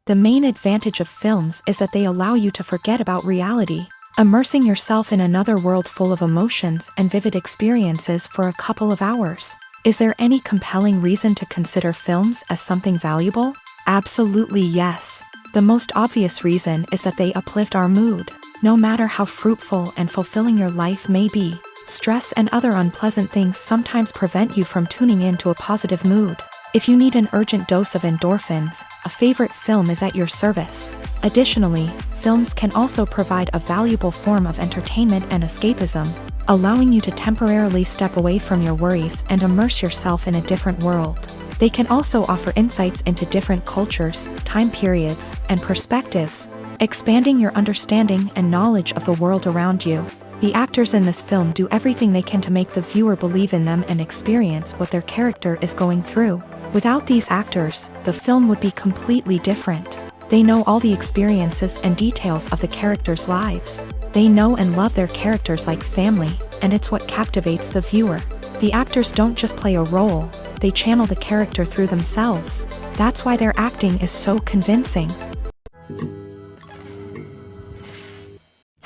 The main advantage of films is that they allow you to forget about reality, immersing yourself in another world full of emotions and vivid experiences for a couple of hours. Is there any compelling reason to consider films as something valuable? Absolutely yes. The most obvious reason is that they uplift our mood. No matter how fruitful and fulfilling your life may be, stress and other unpleasant things sometimes prevent you from tuning into a positive mood. If you need an urgent dose of endorphins, a favorite film is at your service. Additionally, films can also provide a valuable form of entertainment and escapism, allowing you to temporarily step away from your worries and immerse yourself in a different world. They can also offer insights into different cultures, time periods, and perspectives, expanding your understanding and knowledge of the world around you. The actors in this film do everything they can to make the viewer believe in them and experience what their character is going through. Without these actors, the film would be completely different. They know all the experiences and details of the characters' lives. They know and love their characters like family, and it's what captivates the viewer. The actors don't just play a role, they channel the character through themselves. That's why their acting is so convincing.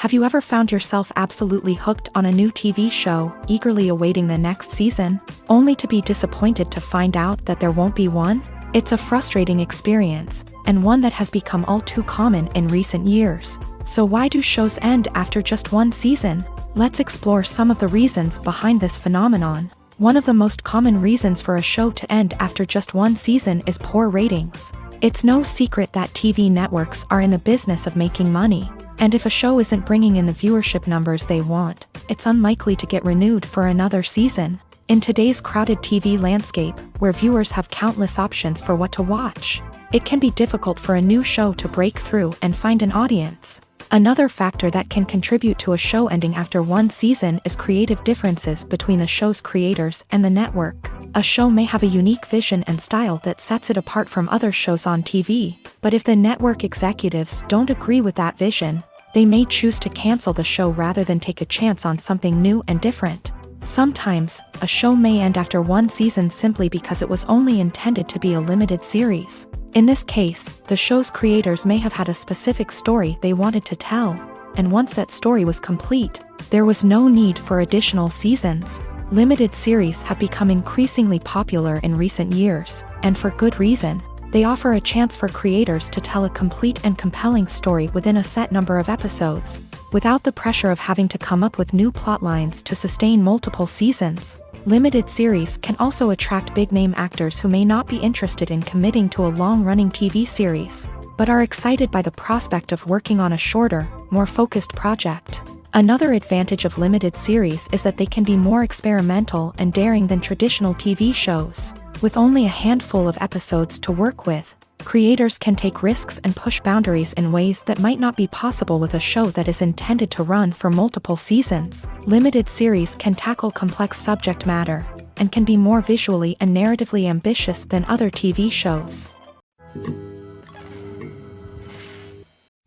Have you ever found yourself absolutely hooked on a new TV show, eagerly awaiting the next season, only to be disappointed to find out that there won't be one? It's a frustrating experience, and one that has become all too common in recent years. So why do shows end after just one season? Let's explore some of the reasons behind this phenomenon. One of the most common reasons for a show to end after just one season is poor ratings. It's no secret that TV networks are in the business of making money. And if a show isn't bringing in the viewership numbers they want, it's unlikely to get renewed for another season. In today's crowded TV landscape, where viewers have countless options for what to watch, it can be difficult for a new show to break through and find an audience. Another factor that can contribute to a show ending after one season is creative differences between the show's creators and the network. A show may have a unique vision and style that sets it apart from other shows on TV, but if the network executives don't agree with that vision, they may choose to cancel the show rather than take a chance on something new and different. Sometimes, a show may end after one season simply because it was only intended to be a limited series. In this case, the show's creators may have had a specific story they wanted to tell, and once that story was complete, there was no need for additional seasons. Limited series have become increasingly popular in recent years, and for good reason. They offer a chance for creators to tell a complete and compelling story within a set number of episodes, without the pressure of having to come up with new plot lines to sustain multiple seasons. Limited series can also attract big-name actors who may not be interested in committing to a long-running TV series, but are excited by the prospect of working on a shorter, more focused project. Another advantage of limited series is that they can be more experimental and daring than traditional TV shows. With only a handful of episodes to work with, creators can take risks and push boundaries in ways that might not be possible with a show that is intended to run for multiple seasons. Limited series can tackle complex subject matter, and can be more visually and narratively ambitious than other TV shows.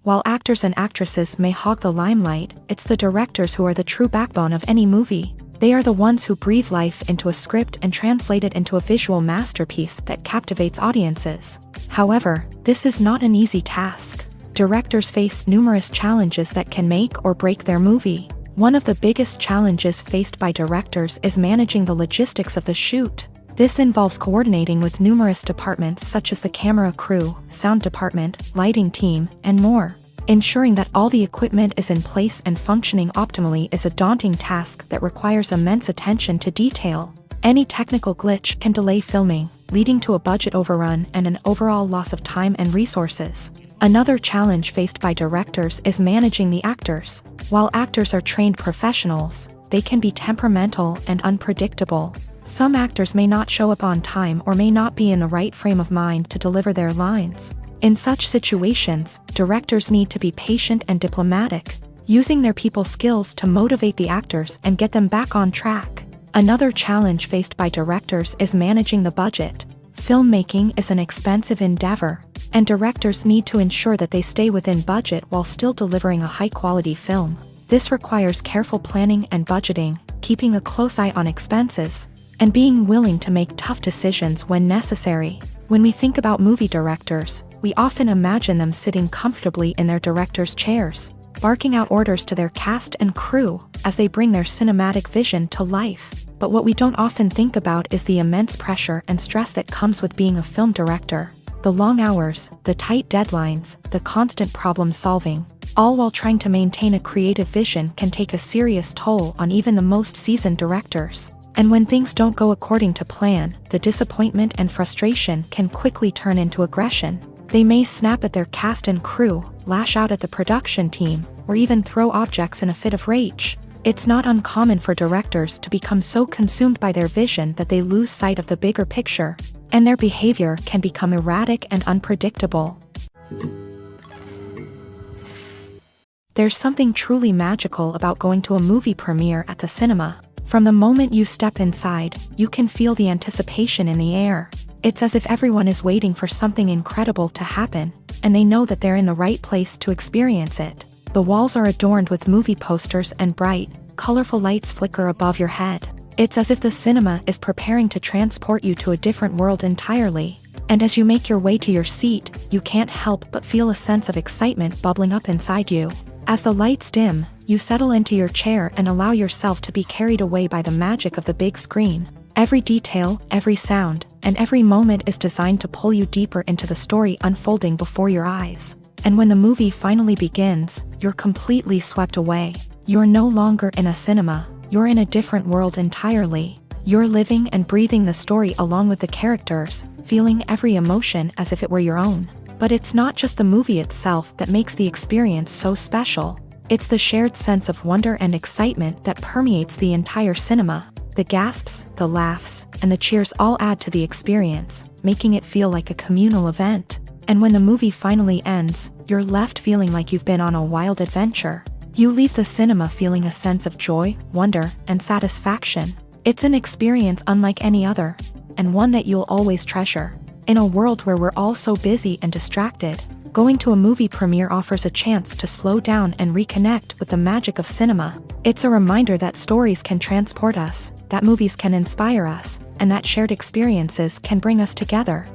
While actors and actresses may hog the limelight, it's the directors who are the true backbone of any movie. They are the ones who breathe life into a script and translate it into a visual masterpiece that captivates audiences. However, this is not an easy task. Directors face numerous challenges that can make or break their movie. One of the biggest challenges faced by directors is managing the logistics of the shoot. This involves coordinating with numerous departments such as the camera crew, sound department, lighting team, and more. Ensuring that all the equipment is in place and functioning optimally is a daunting task that requires immense attention to detail. Any technical glitch can delay filming, leading to a budget overrun and an overall loss of time and resources. Another challenge faced by directors is managing the actors. While actors are trained professionals, they can be temperamental and unpredictable. Some actors may not show up on time or may not be in the right frame of mind to deliver their lines. In such situations, directors need to be patient and diplomatic, using their people skills to motivate the actors and get them back on track. Another challenge faced by directors is managing the budget. Filmmaking is an expensive endeavor, and directors need to ensure that they stay within budget while still delivering a high-quality film. This requires careful planning and budgeting, keeping a close eye on expenses, and being willing to make tough decisions when necessary. When we think about movie directors, we often imagine them sitting comfortably in their director's chairs, barking out orders to their cast and crew as they bring their cinematic vision to life. But what we don't often think about is the immense pressure and stress that comes with being a film director. The long hours, the tight deadlines, the constant problem solving, all while trying to maintain a creative vision can take a serious toll on even the most seasoned directors. And when things don't go according to plan, the disappointment and frustration can quickly turn into aggression. They may snap at their cast and crew, lash out at the production team, or even throw objects in a fit of rage. It's not uncommon for directors to become so consumed by their vision that they lose sight of the bigger picture, and their behavior can become erratic and unpredictable. There's something truly magical about going to a movie premiere at the cinema. From the moment you step inside, you can feel the anticipation in the air. It's as if everyone is waiting for something incredible to happen, and they know that they're in the right place to experience it. The walls are adorned with movie posters and bright, colorful lights flicker above your head. It's as if the cinema is preparing to transport you to a different world entirely. And as you make your way to your seat, you can't help but feel a sense of excitement bubbling up inside you. As the lights dim, you settle into your chair and allow yourself to be carried away by the magic of the big screen. Every detail, every sound, and every moment is designed to pull you deeper into the story unfolding before your eyes. And when the movie finally begins, you're completely swept away. You're no longer in a cinema, you're in a different world entirely. You're living and breathing the story along with the characters, feeling every emotion as if it were your own. But it's not just the movie itself that makes the experience so special. It's the shared sense of wonder and excitement that permeates the entire cinema. The gasps, the laughs, and the cheers all add to the experience, making it feel like a communal event. And when the movie finally ends, you're left feeling like you've been on a wild adventure. You leave the cinema feeling a sense of joy, wonder, and satisfaction. It's an experience unlike any other, and one that you'll always treasure. In a world where we're all so busy and distracted, going to a movie premiere offers a chance to slow down and reconnect with the magic of cinema. It's a reminder that stories can transport us, that movies can inspire us, and that shared experiences can bring us together.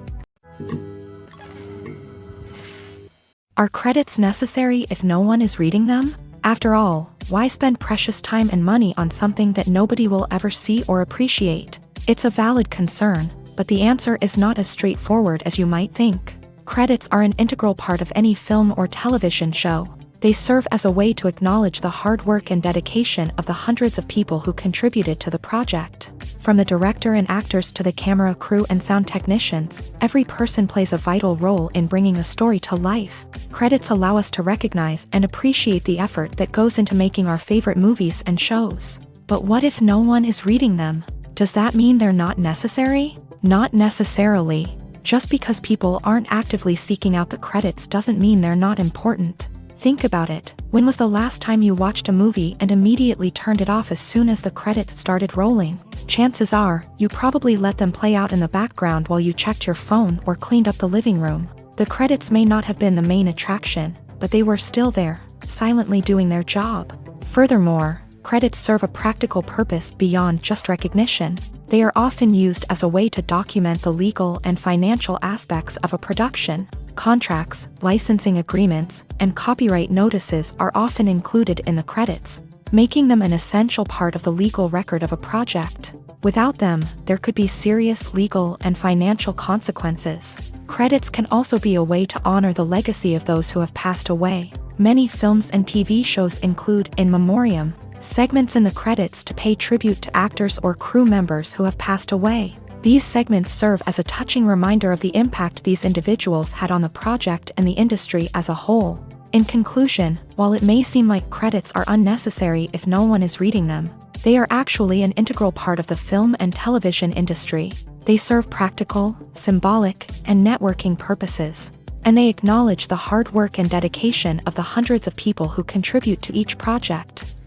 Are credits necessary if no one is reading them? After all, why spend precious time and money on something that nobody will ever see or appreciate? It's a valid concern, but the answer is not as straightforward as you might think. Credits are an integral part of any film or television show. They serve as a way to acknowledge the hard work and dedication of the hundreds of people who contributed to the project. From the director and actors to the camera crew and sound technicians, every person plays a vital role in bringing a story to life. Credits allow us to recognize and appreciate the effort that goes into making our favorite movies and shows. But what if no one is reading them? Does that mean they're not necessary? Not necessarily. Just because people aren't actively seeking out the credits doesn't mean they're not important. Think about it. When was the last time you watched a movie and immediately turned it off as soon as the credits started rolling? Chances are, you probably let them play out in the background while you checked your phone or cleaned up the living room. The credits may not have been the main attraction, but they were still there, silently doing their job. Furthermore, credits serve a practical purpose beyond just recognition. They are often used as a way to document the legal and financial aspects of a production. Contracts, licensing agreements, and copyright notices are often included in the credits, making them an essential part of the legal record of a project. Without them, there could be serious legal and financial consequences. Credits can also be a way to honor the legacy of those who have passed away. Many films and TV shows include in memoriam segments in the credits to pay tribute to actors or crew members who have passed away. These segments serve as a touching reminder of the impact these individuals had on the project and the industry as a whole. In conclusion, while it may seem like credits are unnecessary if no one is reading them, they are actually an integral part of the film and television industry. They serve practical, symbolic, and networking purposes, and they acknowledge the hard work and dedication of the hundreds of people who contribute to each project.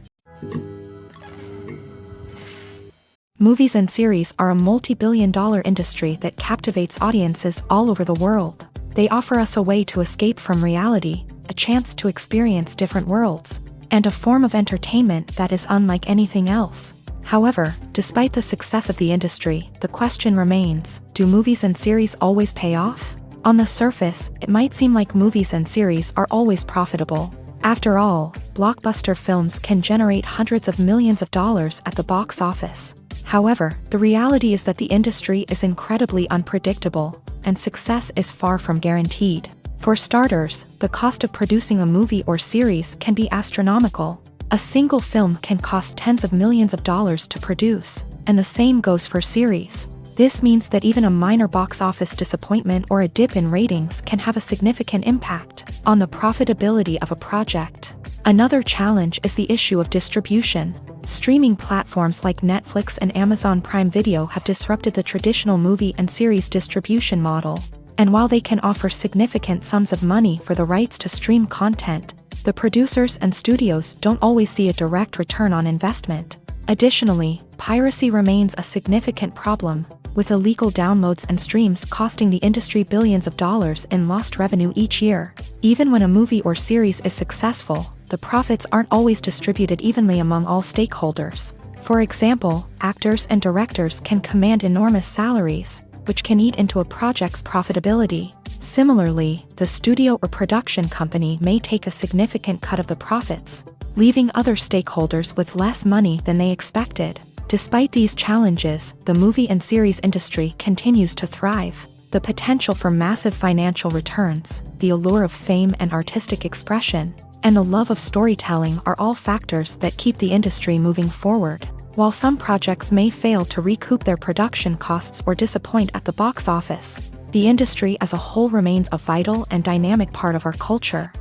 Movies and series are a multi-billion-dollar industry that captivates audiences all over the world. They offer us a way to escape from reality, a chance to experience different worlds, and a form of entertainment that is unlike anything else. However, despite the success of the industry, the question remains, do movies and series always pay off? On the surface, it might seem like movies and series are always profitable. After all, blockbuster films can generate hundreds of millions of dollars at the box office. However, the reality is that the industry is incredibly unpredictable, and success is far from guaranteed. For starters, the cost of producing a movie or series can be astronomical. A single film can cost tens of millions of dollars to produce, and the same goes for series. This means that even a minor box office disappointment or a dip in ratings can have a significant impact on the profitability of a project. Another challenge is the issue of distribution. Streaming platforms like Netflix and Amazon Prime Video have disrupted the traditional movie and series distribution model. And while they can offer significant sums of money for the rights to stream content, the producers and studios don't always see a direct return on investment. Additionally, piracy remains a significant problem, with illegal downloads and streams costing the industry billions of dollars in lost revenue each year. Even when a movie or series is successful, the profits aren't always distributed evenly among all stakeholders. For example, actors and directors can command enormous salaries, which can eat into a project's profitability. Similarly, the studio or production company may take a significant cut of the profits, leaving other stakeholders with less money than they expected. Despite these challenges, the movie and series industry continues to thrive. The potential for massive financial returns, the allure of fame and artistic expression, and the love of storytelling are all factors that keep the industry moving forward. While some projects may fail to recoup their production costs or disappoint at the box office, the industry as a whole remains a vital and dynamic part of our culture.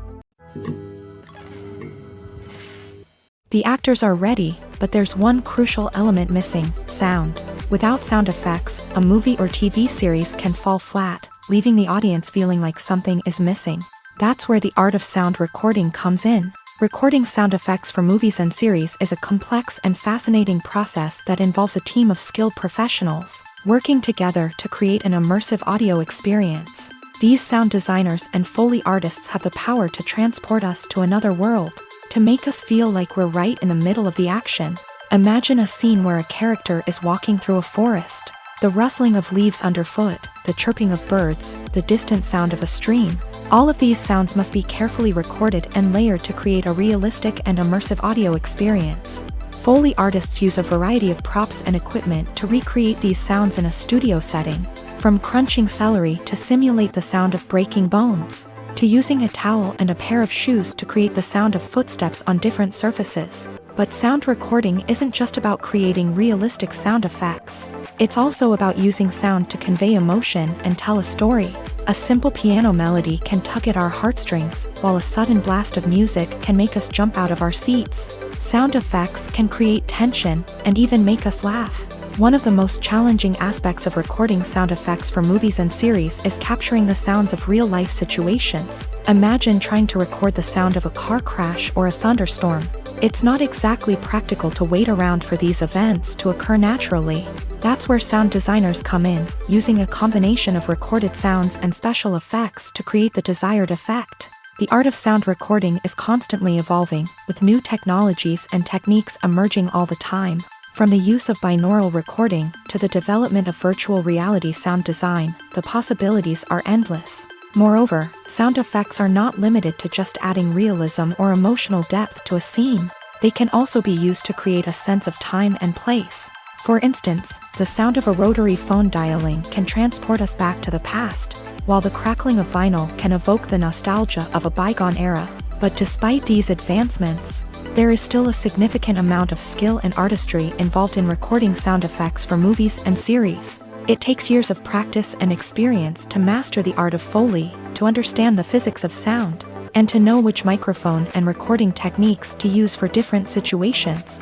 The actors are ready, but there's one crucial element missing: sound. Without sound effects, a movie or TV series can fall flat, leaving the audience feeling like something is missing. That's where the art of sound recording comes in. Recording sound effects for movies and series is a complex and fascinating process that involves a team of skilled professionals working together to create an immersive audio experience. These sound designers and Foley artists have the power to transport us to another world, to make us feel like we're right in the middle of the action. Imagine a scene where a character is walking through a forest. The rustling of leaves underfoot, the chirping of birds, the distant sound of a stream. All of these sounds must be carefully recorded and layered to create a realistic and immersive audio experience. Foley artists use a variety of props and equipment to recreate these sounds in a studio setting, from crunching celery to simulate the sound of breaking bones, to using a towel and a pair of shoes to create the sound of footsteps on different surfaces. But sound recording isn't just about creating realistic sound effects. It's also about using sound to convey emotion and tell a story. A simple piano melody can tug at our heartstrings, while a sudden blast of music can make us jump out of our seats. Sound effects can create tension and even make us laugh. One of the most challenging aspects of recording sound effects for movies and series is capturing the sounds of real-life situations. Imagine trying to record the sound of a car crash or a thunderstorm. It's not exactly practical to wait around for these events to occur naturally. That's where sound designers come in, using a combination of recorded sounds and special effects to create the desired effect. The art of sound recording is constantly evolving, with new technologies and techniques emerging all the time. From the use of binaural recording to the development of virtual reality sound design, the possibilities are endless. Moreover, sound effects are not limited to just adding realism or emotional depth to a scene. They can also be used to create a sense of time and place. For instance, the sound of a rotary phone dialing can transport us back to the past, while the crackling of vinyl can evoke the nostalgia of a bygone era. But despite these advancements, there is still a significant amount of skill and artistry involved in recording sound effects for movies and series. It takes years of practice and experience to master the art of Foley, to understand the physics of sound, and to know which microphone and recording techniques to use for different situations.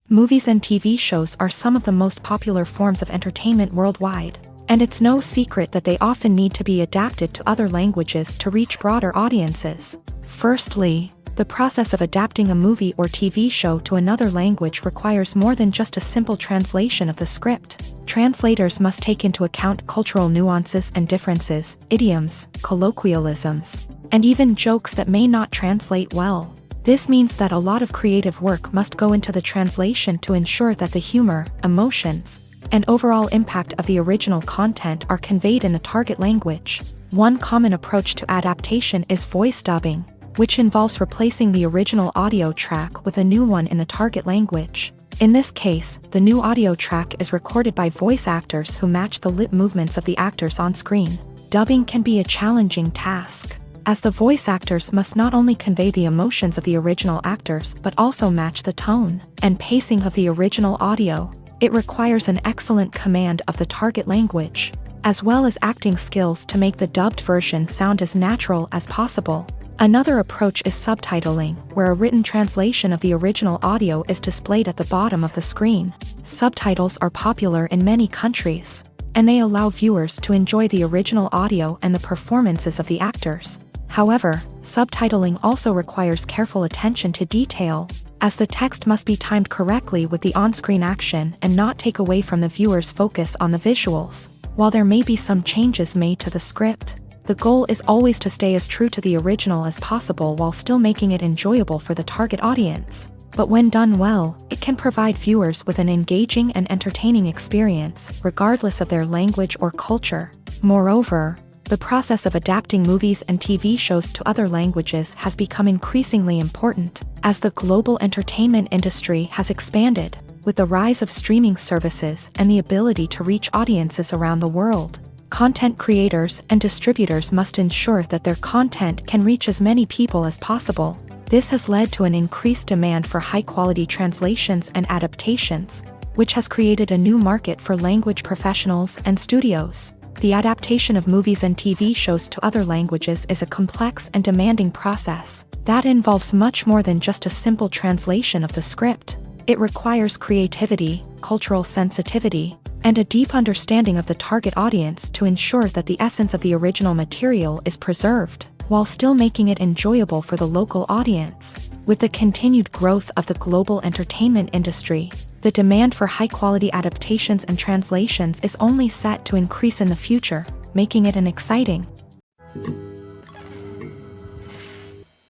Movies and TV shows are some of the most popular forms of entertainment worldwide, and it's no secret that they often need to be adapted to other languages to reach broader audiences. Firstly, the process of adapting a movie or TV show to another language requires more than just a simple translation of the script. Translators must take into account cultural nuances and differences, idioms, colloquialisms, and even jokes that may not translate well. This means that a lot of creative work must go into the translation to ensure that the humor, emotions, and overall impact of the original content are conveyed in the target language. One common approach to adaptation is voice dubbing, which involves replacing the original audio track with a new one in the target language. In this case, the new audio track is recorded by voice actors who match the lip movements of the actors on screen. Dubbing can be a challenging task, as the voice actors must not only convey the emotions of the original actors but also match the tone and pacing of the original audio. It requires an excellent command of the target language, as well as acting skills to make the dubbed version sound as natural as possible. Another approach is subtitling, where a written translation of the original audio is displayed at the bottom of the screen. Subtitles are popular in many countries, and they allow viewers to enjoy the original audio and the performances of the actors. However, subtitling also requires careful attention to detail, as the text must be timed correctly with the on-screen action and not take away from the viewer's focus on the visuals. While there may be some changes made to the script, the goal is always to stay as true to the original as possible while still making it enjoyable for the target audience. But when done well, it can provide viewers with an engaging and entertaining experience, regardless of their language or culture. Moreover, the process of adapting movies and TV shows to other languages has become increasingly important, as the global entertainment industry has expanded, with the rise of streaming services and the ability to reach audiences around the world. Content creators and distributors must ensure that their content can reach as many people as possible. This has led to an increased demand for high-quality translations and adaptations, which has created a new market for language professionals and studios. The adaptation of movies and TV shows to other languages is a complex and demanding process that involves much more than just a simple translation of the script. It requires creativity, cultural sensitivity, and a deep understanding of the target audience to ensure that the essence of the original material is preserved, while still making it enjoyable for the local audience. With the continued growth of the global entertainment industry, the demand for high-quality adaptations and translations is only set to increase in the future, making it an exciting.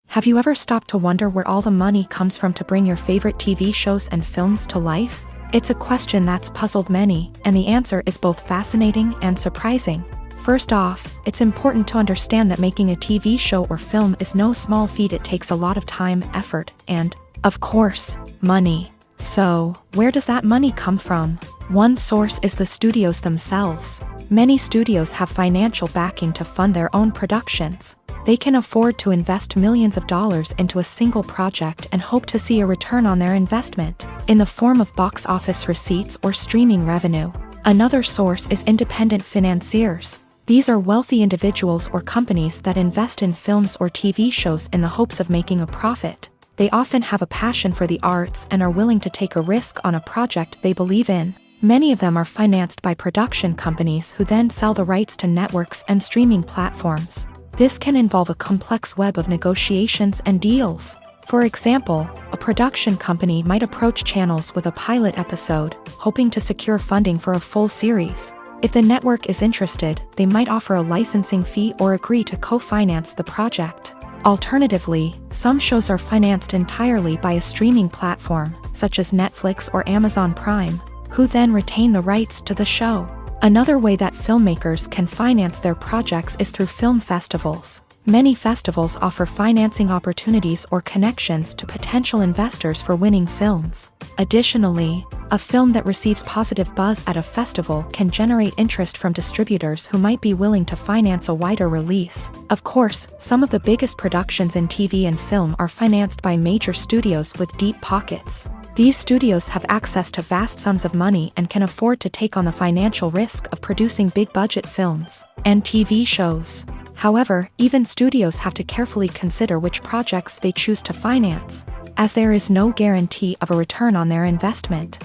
Have you ever stopped to wonder where all the money comes from to bring your favorite TV shows and films to life? It's a question that's puzzled many, and the answer is both fascinating and surprising. First off, it's important to understand that making a TV show or film is no small feat. It takes a lot of time, effort, and, of course, money. So, where does that money come from? One source is the studios themselves. Many studios have financial backing to fund their own productions. They can afford to invest millions of dollars into a single project and hope to see a return on their investment, in the form of box office receipts or streaming revenue. Another source is independent financiers. These are wealthy individuals or companies that invest in films or TV shows in the hopes of making a profit. They often have a passion for the arts and are willing to take a risk on a project they believe in. Many of them are financed by production companies who then sell the rights to networks and streaming platforms. This can involve a complex web of negotiations and deals. For example, a production company might approach channels with a pilot episode, hoping to secure funding for a full series. If the network is interested, they might offer a licensing fee or agree to co-finance the project. Alternatively, some shows are financed entirely by a streaming platform, such as Netflix or Amazon Prime, who then retain the rights to the show. Another way that filmmakers can finance their projects is through film festivals. Many festivals offer financing opportunities or connections to potential investors for winning films. Additionally, a film that receives positive buzz at a festival can generate interest from distributors who might be willing to finance a wider release. Of course, some of the biggest productions in TV and film are financed by major studios with deep pockets. These studios have access to vast sums of money and can afford to take on the financial risk of producing big-budget films and TV shows. However, even studios have to carefully consider which projects they choose to finance, as there is no guarantee of a return on their investment.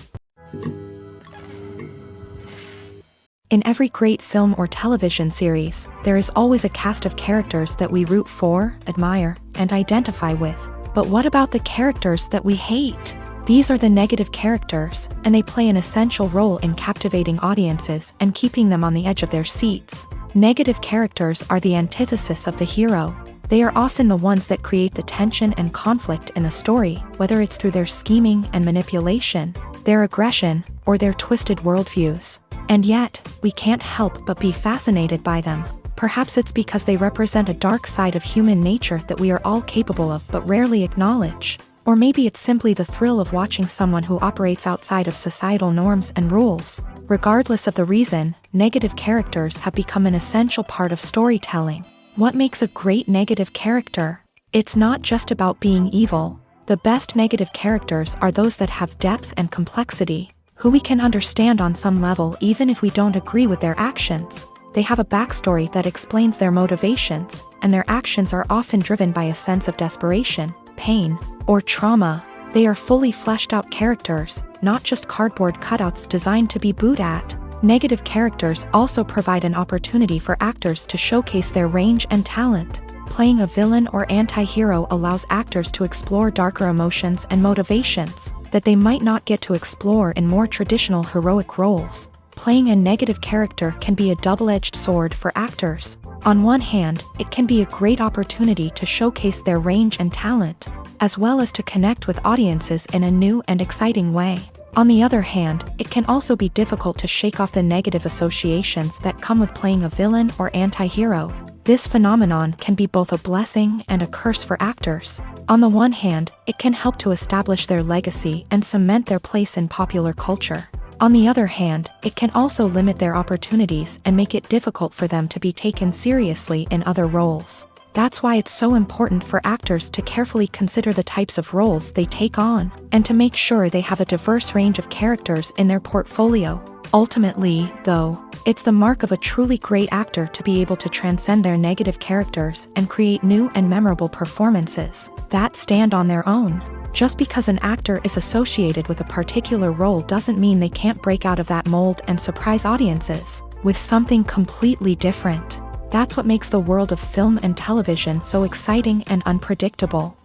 In every great film or television series, there is always a cast of characters that we root for, admire, and identify with. But what about the characters that we hate? These are the negative characters, and they play an essential role in captivating audiences and keeping them on the edge of their seats. Negative characters are the antithesis of the hero. They are often the ones that create the tension and conflict in the story, whether it's through their scheming and manipulation, their aggression, or their twisted worldviews. And yet, we can't help but be fascinated by them. Perhaps it's because they represent a dark side of human nature that we are all capable of but rarely acknowledge. Or maybe it's simply the thrill of watching someone who operates outside of societal norms and rules. Regardless of the reason, negative characters have become an essential part of storytelling. What makes a great negative character? It's not just about being evil. The best negative characters are those that have depth and complexity, who we can understand on some level even if we don't agree with their actions. They have a backstory that explains their motivations, and their actions are often driven by a sense of desperation, pain, or trauma. They are fully fleshed out characters, not just cardboard cutouts designed to be booed at. Negative characters also provide an opportunity for actors to showcase their range and talent. Playing a villain or anti-hero allows actors to explore darker emotions and motivations that they might not get to explore in more traditional heroic roles. Playing a negative character can be a double-edged sword for actors. On one hand, it can be a great opportunity to showcase their range and talent, as well as to connect with audiences in a new and exciting way. On the other hand, it can also be difficult to shake off the negative associations that come with playing a villain or anti-hero. This phenomenon can be both a blessing and a curse for actors. On the one hand, it can help to establish their legacy and cement their place in popular culture. On the other hand, it can also limit their opportunities and make it difficult for them to be taken seriously in other roles. That's why it's so important for actors to carefully consider the types of roles they take on, and to make sure they have a diverse range of characters in their portfolio. Ultimately, though, it's the mark of a truly great actor to be able to transcend their negative characters and create new and memorable performances that stand on their own. Just because an actor is associated with a particular role doesn't mean they can't break out of that mold and surprise audiences with something completely different. That's what makes the world of film and television so exciting and unpredictable.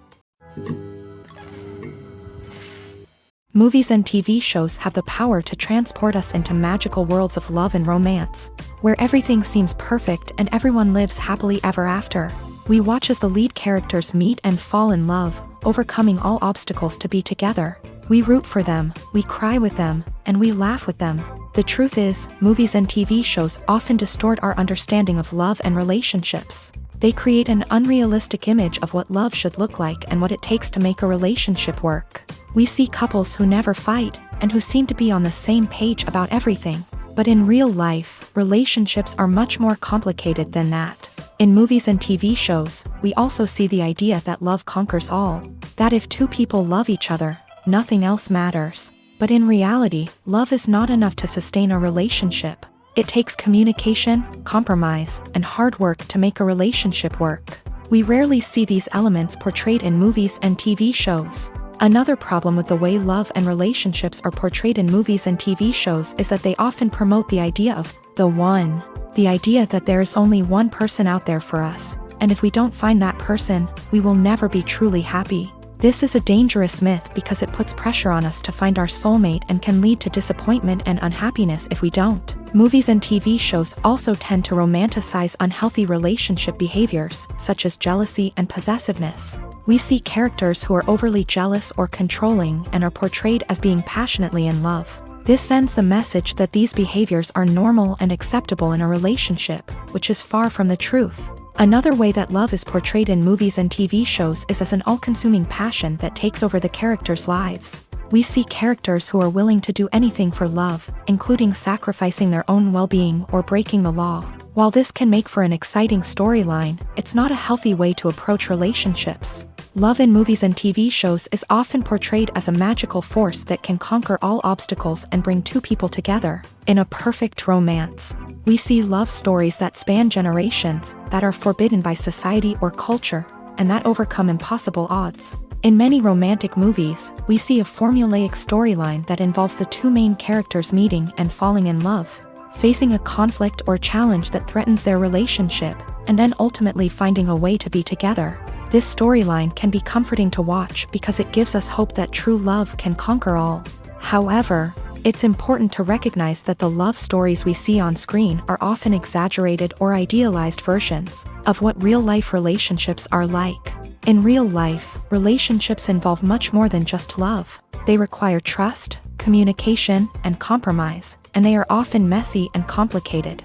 Movies and TV shows have the power to transport us into magical worlds of love and romance, where everything seems perfect and everyone lives happily ever after. We watch as the lead characters meet and fall in love, overcoming all obstacles to be together. We root for them, we cry with them, and we laugh with them. The truth is, movies and TV shows often distort our understanding of love and relationships. They create an unrealistic image of what love should look like and what it takes to make a relationship work. We see couples who never fight, and who seem to be on the same page about everything. But in real life, relationships are much more complicated than that. In movies and TV shows, we also see the idea that love conquers all. That if two people love each other, nothing else matters. But in reality, love is not enough to sustain a relationship. It takes communication, compromise, and hard work to make a relationship work. We rarely see these elements portrayed in movies and TV shows. Another problem with the way love and relationships are portrayed in movies and TV shows is that they often promote the idea of the one. The idea that there is only one person out there for us, and if we don't find that person, we will never be truly happy. This is a dangerous myth because it puts pressure on us to find our soulmate and can lead to disappointment and unhappiness if we don't. Movies and TV shows also tend to romanticize unhealthy relationship behaviors, such as jealousy and possessiveness. We see characters who are overly jealous or controlling and are portrayed as being passionately in love. This sends the message that these behaviors are normal and acceptable in a relationship, which is far from the truth. Another way that love is portrayed in movies and TV shows is as an all-consuming passion that takes over the characters' lives. We see characters who are willing to do anything for love, including sacrificing their own well-being or breaking the law. While this can make for an exciting storyline, it's not a healthy way to approach relationships. Love in movies and TV shows is often portrayed as a magical force that can conquer all obstacles and bring two people together in a perfect romance. We see love stories that span generations, that are forbidden by society or culture, and that overcome impossible odds. In many romantic movies, we see a formulaic storyline that involves the two main characters meeting and falling in love, facing a conflict or challenge that threatens their relationship, and then ultimately finding a way to be together. This storyline can be comforting to watch because it gives us hope that true love can conquer all. However, it's important to recognize that the love stories we see on screen are often exaggerated or idealized versions of what real-life relationships are like. In real life, relationships involve much more than just love. They require trust, communication, and compromise, and they are often messy and complicated.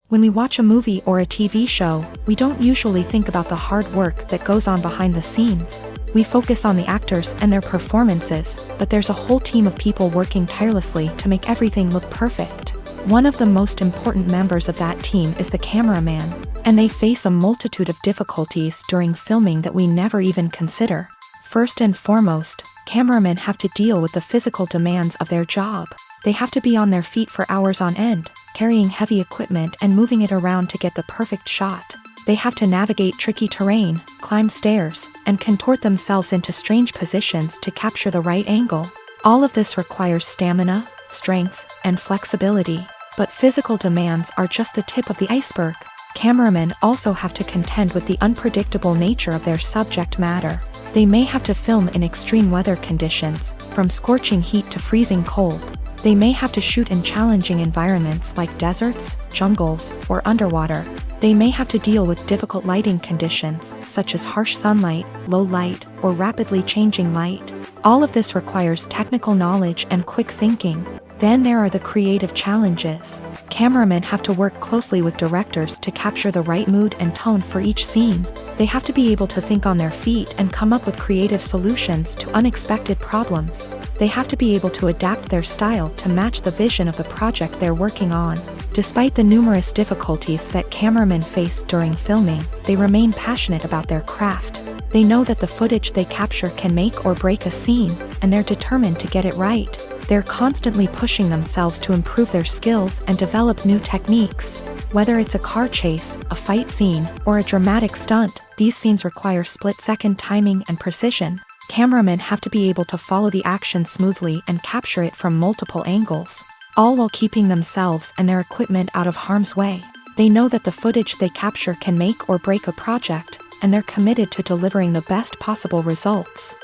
When we watch a movie or a TV show, we don't usually think about the hard work that goes on behind the scenes. We focus on the actors and their performances, but there's a whole team of people working tirelessly to make everything look perfect. One of the most important members of that team is the cameraman, and they face a multitude of difficulties during filming that we never even consider. First and foremost, cameramen have to deal with the physical demands of their job. They have to be on their feet for hours on end, carrying heavy equipment and moving it around to get the perfect shot. They have to navigate tricky terrain, climb stairs, and contort themselves into strange positions to capture the right angle. All of this requires stamina, strength, and flexibility. But physical demands are just the tip of the iceberg. Cameramen also have to contend with the unpredictable nature of their subject matter. They may have to film in extreme weather conditions, from scorching heat to freezing cold. They may have to shoot in challenging environments like deserts, jungles, or underwater. They may have to deal with difficult lighting conditions, such as harsh sunlight, low light, or rapidly changing light. All of this requires technical knowledge and quick thinking. Then there are the creative challenges. Cameramen have to work closely with directors to capture the right mood and tone for each scene. They have to be able to think on their feet and come up with creative solutions to unexpected problems. They have to be able to adapt their style to match the vision of the project they're working on. Despite the numerous difficulties that cameramen face during filming, they remain passionate about their craft. They know that the footage they capture can make or break a scene, and they're determined to get it right. They're constantly pushing themselves to improve their skills and develop new techniques. Whether it's a car chase, a fight scene, or a dramatic stunt, these scenes require split-second timing and precision. Cameramen have to be able to follow the action smoothly and capture it from multiple angles, all while keeping themselves and their equipment out of harm's way. They know that the footage they capture can make or break a project, and they're committed to delivering the best possible results.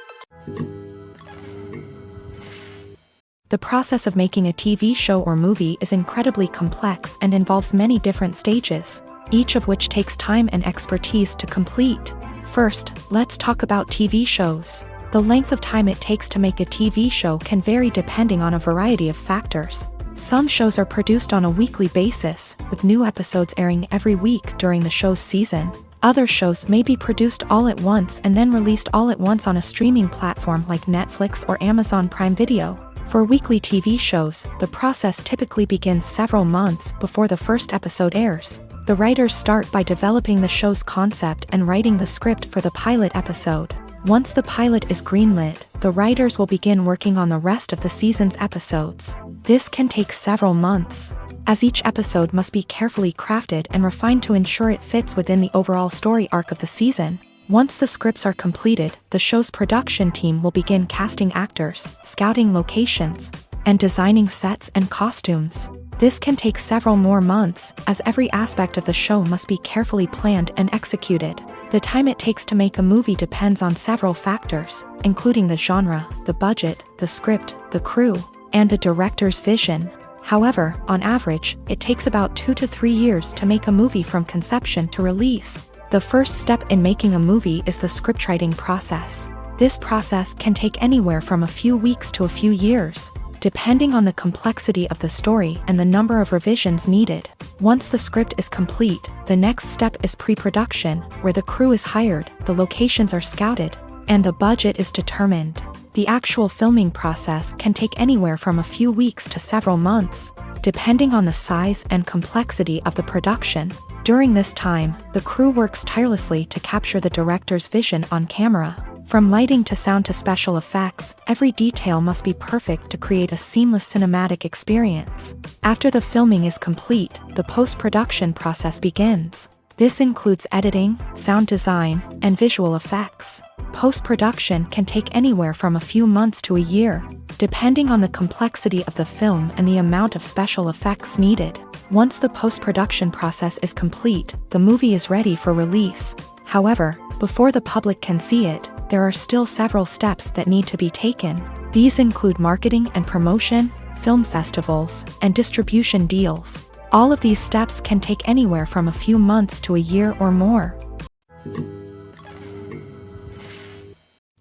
The process of making a TV show or movie is incredibly complex and involves many different stages, each of which takes time and expertise to complete. First, let's talk about TV shows. The length of time it takes to make a TV show can vary depending on a variety of factors. Some shows are produced on a weekly basis, with new episodes airing every week during the show's season. Other shows may be produced all at once and then released all at once on a streaming platform like Netflix or Amazon Prime Video. For weekly TV shows, the process typically begins several months before the first episode airs. The writers start by developing the show's concept and writing the script for the pilot episode. Once the pilot is greenlit, the writers will begin working on the rest of the season's episodes. This can take several months, as each episode must be carefully crafted and refined to ensure it fits within the overall story arc of the season. Once the scripts are completed, the show's production team will begin casting actors, scouting locations, and designing sets and costumes. This can take several more months, as every aspect of the show must be carefully planned and executed. The time it takes to make a movie depends on several factors, including the genre, the budget, the script, the crew, and the director's vision. However, on average, it takes about 2 to 3 years to make a movie from conception to release. The first step in making a movie is the scriptwriting process. This process can take anywhere from a few weeks to a few years, depending on the complexity of the story and the number of revisions needed. Once the script is complete, the next step is pre-production, where the crew is hired, the locations are scouted, and the budget is determined. The actual filming process can take anywhere from a few weeks to several months, depending on the size and complexity of the production. During this time, the crew works tirelessly to capture the director's vision on camera. From lighting to sound to special effects, every detail must be perfect to create a seamless cinematic experience. After the filming is complete, the post-production process begins. This includes editing, sound design, and visual effects. Post-production can take anywhere from a few months to a year, depending on the complexity of the film and the amount of special effects needed. Once the post-production process is complete, the movie is ready for release. However, before the public can see it, there are still several steps that need to be taken. These include marketing and promotion, film festivals, and distribution deals. All of these steps can take anywhere from a few months to a year or more.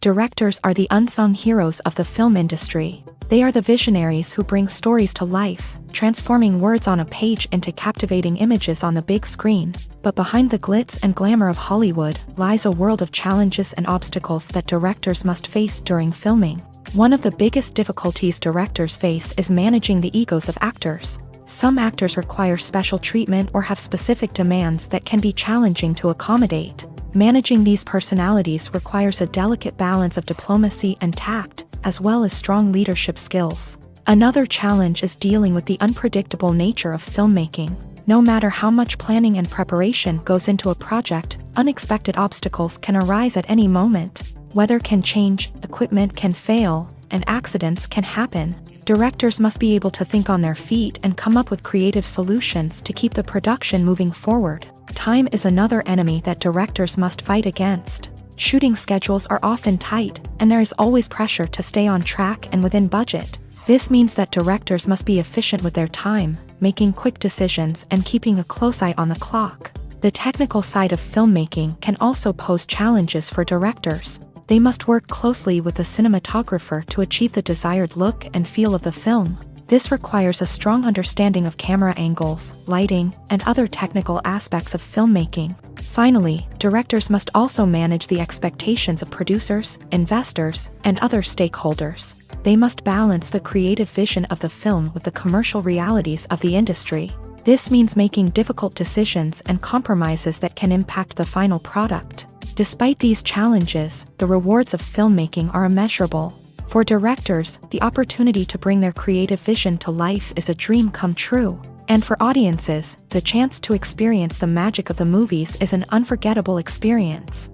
Directors are the unsung heroes of the film industry. They are the visionaries who bring stories to life, transforming words on a page into captivating images on the big screen. But behind the glitz and glamour of Hollywood lies a world of challenges and obstacles that directors must face during filming. One of the biggest difficulties directors face is managing the egos of actors. Some actors require special treatment or have specific demands that can be challenging to accommodate. Managing these personalities requires a delicate balance of diplomacy and tact, as well as strong leadership skills. Another challenge is dealing with the unpredictable nature of filmmaking. No matter how much planning and preparation goes into a project, unexpected obstacles can arise at any moment. Weather can change, equipment can fail, and accidents can happen. Directors must be able to think on their feet and come up with creative solutions to keep the production moving forward. Time is another enemy that directors must fight against. Shooting schedules are often tight, and there is always pressure to stay on track and within budget. This means that directors must be efficient with their time, making quick decisions and keeping a close eye on the clock. The technical side of filmmaking can also pose challenges for directors. They must work closely with the cinematographer to achieve the desired look and feel of the film. This requires a strong understanding of camera angles, lighting, and other technical aspects of filmmaking. Finally, directors must also manage the expectations of producers, investors, and other stakeholders. They must balance the creative vision of the film with the commercial realities of the industry. This means making difficult decisions and compromises that can impact the final product. Despite these challenges, the rewards of filmmaking are immeasurable. For directors, the opportunity to bring their creative vision to life is a dream come true. And for audiences, the chance to experience the magic of the movies is an unforgettable experience.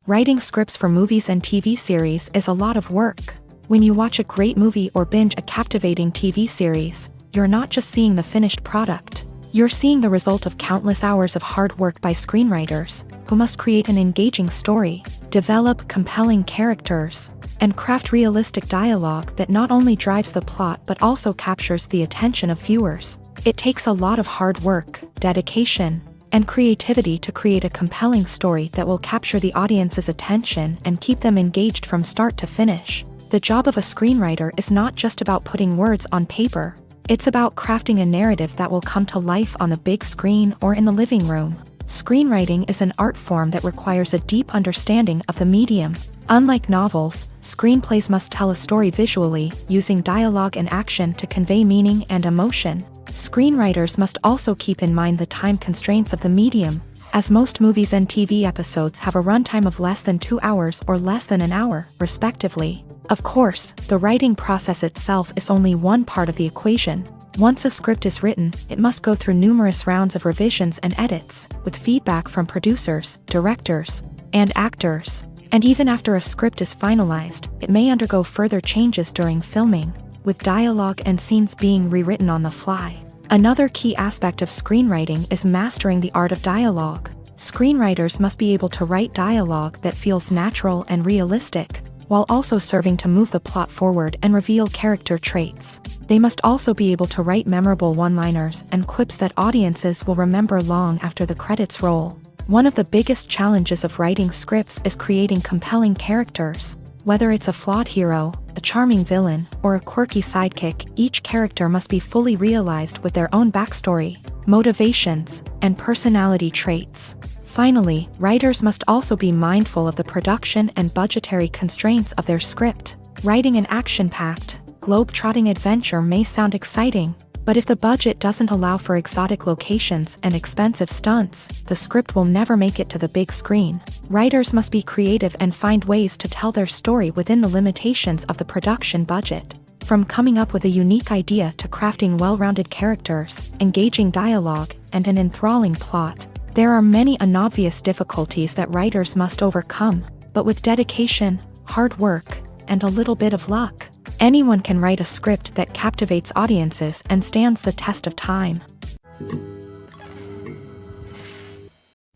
Writing scripts for movies and TV series is a lot of work. When you watch a great movie or binge a captivating TV series, you're not just seeing the finished product. You're seeing the result of countless hours of hard work by screenwriters, who must create an engaging story, develop compelling characters, and craft realistic dialogue that not only drives the plot but also captures the attention of viewers. It takes a lot of hard work, dedication, and creativity to create a compelling story that will capture the audience's attention and keep them engaged from start to finish. The job of a screenwriter is not just about putting words on paper. It's about crafting a narrative that will come to life on the big screen or in the living room. Screenwriting is an art form that requires a deep understanding of the medium. Unlike novels, screenplays must tell a story visually, using dialogue and action to convey meaning and emotion. Screenwriters must also keep in mind the time constraints of the medium, as most movies and TV episodes have a runtime of less than 2 hours or less than an hour, respectively. Of course, the writing process itself is only one part of the equation. Once a script is written, it must go through numerous rounds of revisions and edits, with feedback from producers, directors, and actors. And even after a script is finalized, it may undergo further changes during filming, with dialogue and scenes being rewritten on the fly. Another key aspect of screenwriting is mastering the art of dialogue. Screenwriters must be able to write dialogue that feels natural and realistic, while also serving to move the plot forward and reveal character traits. They must also be able to write memorable one-liners and quips that audiences will remember long after the credits roll. One of the biggest challenges of writing scripts is creating compelling characters. Whether it's a flawed hero, a charming villain, or a quirky sidekick, each character must be fully realized with their own backstory, motivations, and personality traits. Finally, writers must also be mindful of the production and budgetary constraints of their script. Writing an action-packed, globe-trotting adventure may sound exciting, but if the budget doesn't allow for exotic locations and expensive stunts, the script will never make it to the big screen. Writers must be creative and find ways to tell their story within the limitations of the production budget. From coming up with a unique idea to crafting well-rounded characters, engaging dialogue, and an enthralling plot, there are many unobvious difficulties that writers must overcome, but with dedication, hard work, and a little bit of luck, anyone can write a script that captivates audiences and stands the test of time.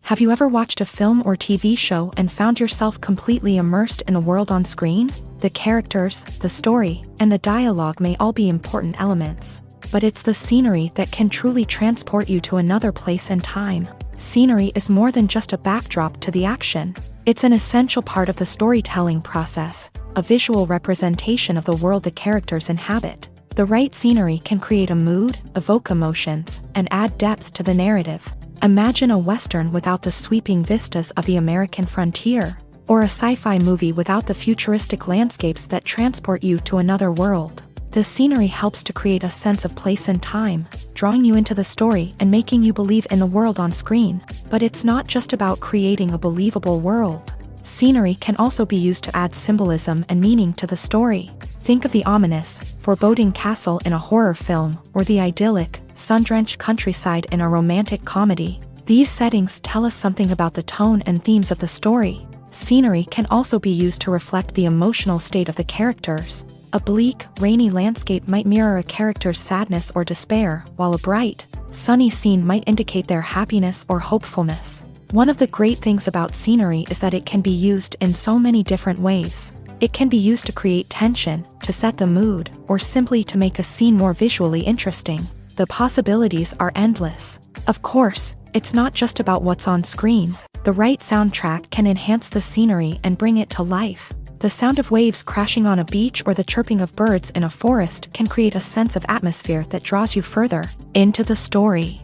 Have you ever watched a film or TV show and found yourself completely immersed in the world on screen? The characters, the story, and the dialogue may all be important elements, but it's the scenery that can truly transport you to another place and time. Scenery is more than just a backdrop to the action. It's an essential part of the storytelling process, a visual representation of the world the characters inhabit. The right scenery can create a mood, evoke emotions, and add depth to the narrative. Imagine a Western without the sweeping vistas of the American frontier, or a sci-fi movie without the futuristic landscapes that transport you to another world. The scenery helps to create a sense of place and time, drawing you into the story and making you believe in the world on screen. But it's not just about creating a believable world. Scenery can also be used to add symbolism and meaning to the story. Think of the ominous, foreboding castle in a horror film, or the idyllic, sun-drenched countryside in a romantic comedy. These settings tell us something about the tone and themes of the story. Scenery can also be used to reflect the emotional state of the characters. A bleak, rainy landscape might mirror a character's sadness or despair, while a bright, sunny scene might indicate their happiness or hopefulness. One of the great things about scenery is that it can be used in so many different ways. It can be used to create tension, to set the mood, or simply to make a scene more visually interesting. The possibilities are endless. Of course, it's not just about what's on screen. The right soundtrack can enhance the scenery and bring it to life. The sound of waves crashing on a beach or the chirping of birds in a forest can create a sense of atmosphere that draws you further into the story.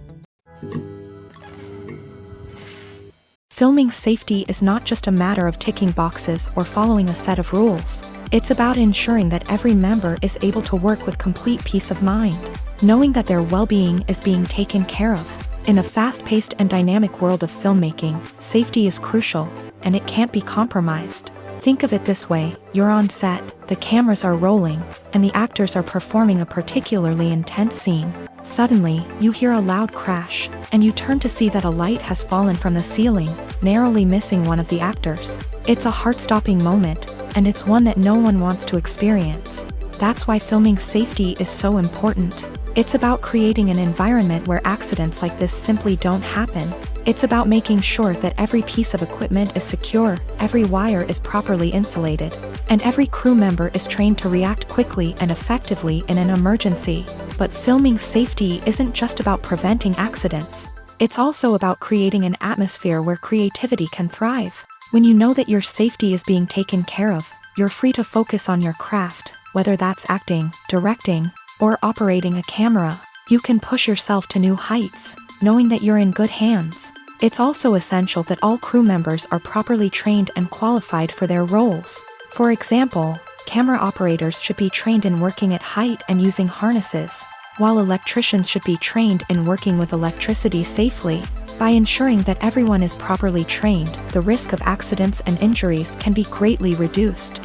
Filming safety is not just a matter of ticking boxes or following a set of rules. It's about ensuring that every member is able to work with complete peace of mind, knowing that their well-being is being taken care of. In a fast-paced and dynamic world of filmmaking, safety is crucial, and it can't be compromised. Think of it this way: you're on set, the cameras are rolling, and the actors are performing a particularly intense scene. Suddenly, you hear a loud crash, and you turn to see that a light has fallen from the ceiling, narrowly missing one of the actors. It's a heart-stopping moment, and it's one that no one wants to experience. That's why filming safety is so important. It's about creating an environment where accidents like this simply don't happen. It's about making sure that every piece of equipment is secure, every wire is properly insulated, and every crew member is trained to react quickly and effectively in an emergency. But filming safety isn't just about preventing accidents. It's also about creating an atmosphere where creativity can thrive. When you know that your safety is being taken care of, you're free to focus on your craft, whether that's acting, directing, or operating a camera. You can push yourself to new heights, knowing that you're in good hands. It's also essential that all crew members are properly trained and qualified for their roles. For example, camera operators should be trained in working at height and using harnesses, while electricians should be trained in working with electricity safely. By ensuring that everyone is properly trained, the risk of accidents and injuries can be greatly reduced.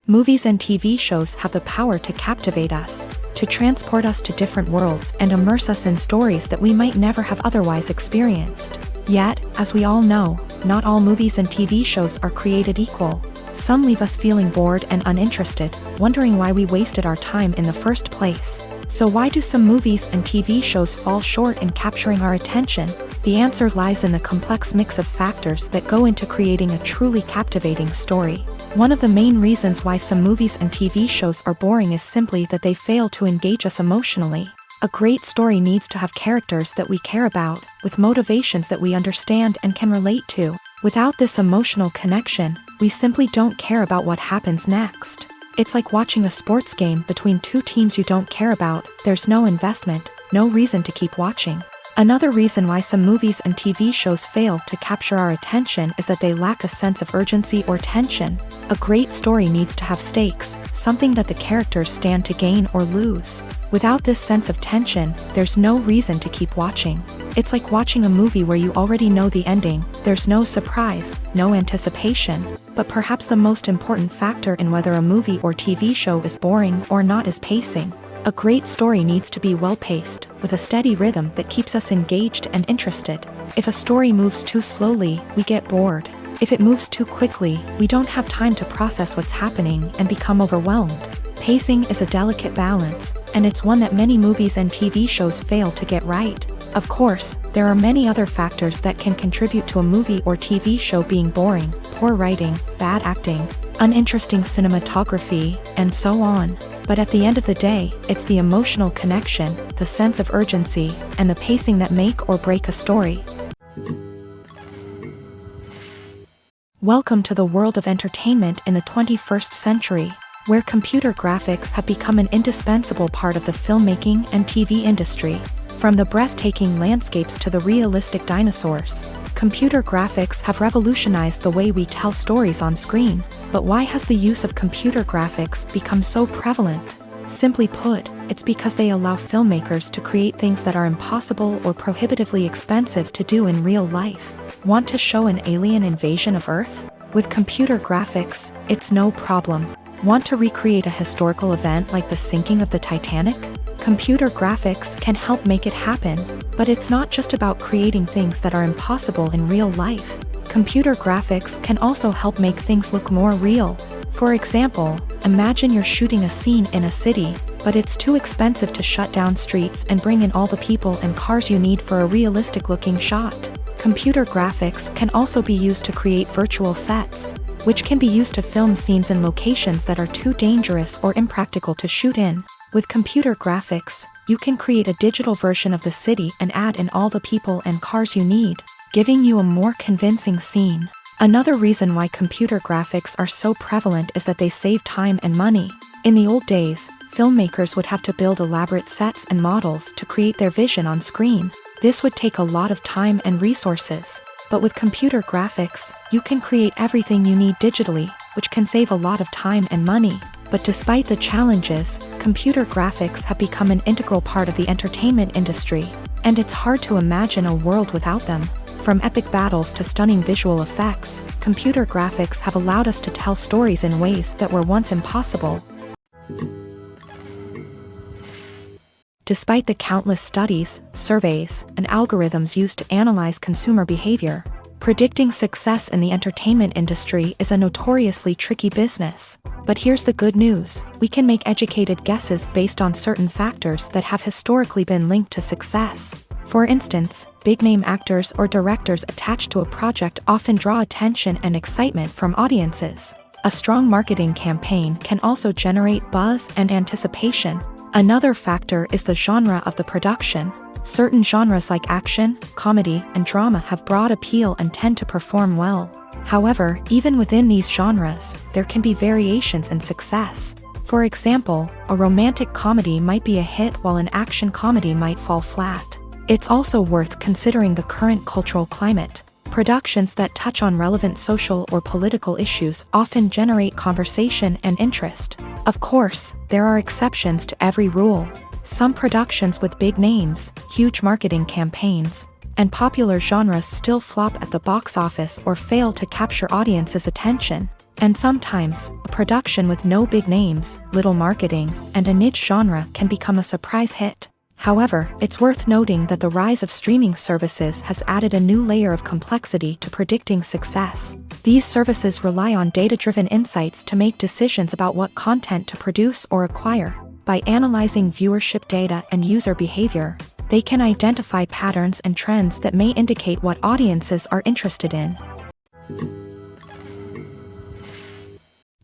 Movies and TV shows have the power to captivate us, to transport us to different worlds and immerse us in stories that we might never have otherwise experienced. Yet, as we all know, not all movies and TV shows are created equal. Some leave us feeling bored and uninterested, wondering why we wasted our time in the first place. So why do some movies and TV shows fall short in capturing our attention? The answer lies in the complex mix of factors that go into creating a truly captivating story. One of the main reasons why some movies and TV shows are boring is simply that they fail to engage us emotionally. A great story needs to have characters that we care about, with motivations that we understand and can relate to. Without this emotional connection, we simply don't care about what happens next. It's like watching a sports game between two teams you don't care about. There's no investment, no reason to keep watching. Another reason why some movies and TV shows fail to capture our attention is that they lack a sense of urgency or tension. A great story needs to have stakes, something that the characters stand to gain or lose. Without this sense of tension, there's no reason to keep watching. It's like watching a movie where you already know the ending. There's no surprise, no anticipation. But perhaps the most important factor in whether a movie or TV show is boring or not is pacing. A great story needs to be well-paced, with a steady rhythm that keeps us engaged and interested. If a story moves too slowly, we get bored. If it moves too quickly, we don't have time to process what's happening and become overwhelmed. Pacing is a delicate balance, and it's one that many movies and TV shows fail to get right. Of course, there are many other factors that can contribute to a movie or TV show being boring: poor writing, bad acting, uninteresting cinematography, and so on. But at the end of the day, it's the emotional connection, the sense of urgency, and the pacing that make or break a story. Welcome to the world of entertainment in the 21st century, where computer graphics have become an indispensable part of the filmmaking and TV industry. From the breathtaking landscapes to the realistic dinosaurs, computer graphics have revolutionized the way we tell stories on screen. But why has the use of computer graphics become so prevalent? Simply put, it's because they allow filmmakers to create things that are impossible or prohibitively expensive to do in real life. Want to show an alien invasion of Earth? With computer graphics, it's no problem. Want to recreate a historical event like the sinking of the Titanic? Computer graphics can help make it happen. But it's not just about creating things that are impossible in real life. Computer graphics can also help make things look more real. For example, imagine you're shooting a scene in a city, but it's too expensive to shut down streets and bring in all the people and cars you need for a realistic-looking shot. Computer graphics can also be used to create virtual sets, which can be used to film scenes in locations that are too dangerous or impractical to shoot in. With computer graphics, you can create a digital version of the city and add in all the people and cars you need, giving you a more convincing scene. Another reason why computer graphics are so prevalent is that they save time and money. In the old days, filmmakers would have to build elaborate sets and models to create their vision on screen. This would take a lot of time and resources. But with computer graphics, you can create everything you need digitally, which can save a lot of time and money. But despite the challenges, computer graphics have become an integral part of the entertainment industry, and it's hard to imagine a world without them. From epic battles to stunning visual effects, computer graphics have allowed us to tell stories in ways that were once impossible. Despite the countless studies, surveys, and algorithms used to analyze consumer behavior, predicting success in the entertainment industry is a notoriously tricky business. But here's the good news: we can make educated guesses based on certain factors that have historically been linked to success. For instance, big-name actors or directors attached to a project often draw attention and excitement from audiences. A strong marketing campaign can also generate buzz and anticipation. Another factor is the genre of the production. Certain genres like action, comedy, and drama have broad appeal and tend to perform well. However, even within these genres, there can be variations in success. For example, a romantic comedy might be a hit while an action comedy might fall flat. It's also worth considering the current cultural climate. Productions that touch on relevant social or political issues often generate conversation and interest. Of course, there are exceptions to every rule. Some productions with big names, huge marketing campaigns, and popular genres still flop at the box office or fail to capture audiences' attention. And sometimes, a production with no big names, little marketing, and a niche genre can become a surprise hit. However, it's worth noting that the rise of streaming services has added a new layer of complexity to predicting success. These services rely on data-driven insights to make decisions about what content to produce or acquire. By analyzing viewership data and user behavior, they can identify patterns and trends that may indicate what audiences are interested in.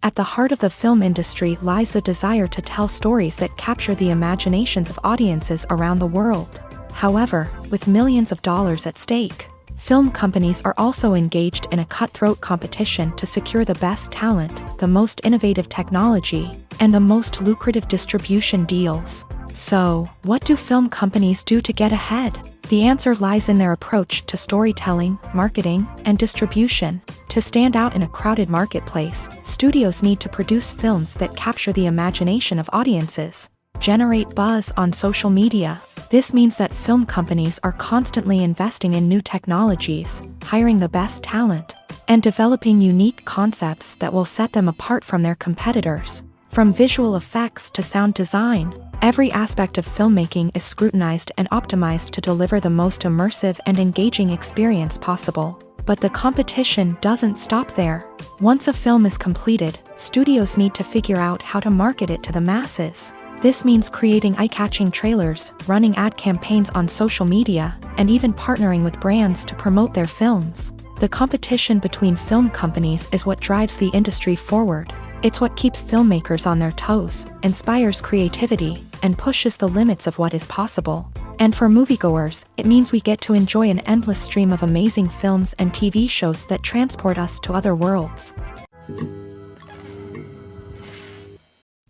At the heart of the film industry lies the desire to tell stories that capture the imaginations of audiences around the world. However, with millions of dollars at stake, Film companies are also engaged in a cutthroat competition to secure the best talent, the most innovative technology, and the most lucrative distribution deals. So, what do film companies do to get ahead? The answer lies in their approach to storytelling, marketing, and distribution. To stand out in a crowded marketplace, studios need to produce films that capture the imagination of audiences, generate buzz on social media. This means that film companies are constantly investing in new technologies, hiring the best talent, and developing unique concepts that will set them apart from their competitors. From visual effects to sound design, every aspect of filmmaking is scrutinized and optimized to deliver the most immersive and engaging experience possible. But the competition doesn't stop there. Once a film is completed, studios need to figure out how to market it to the masses. This means creating eye-catching trailers, running ad campaigns on social media, and even partnering with brands to promote their films. The competition between film companies is what drives the industry forward. It's what keeps filmmakers on their toes, inspires creativity, and pushes the limits of what is possible. And for moviegoers, it means we get to enjoy an endless stream of amazing films and TV shows that transport us to other worlds.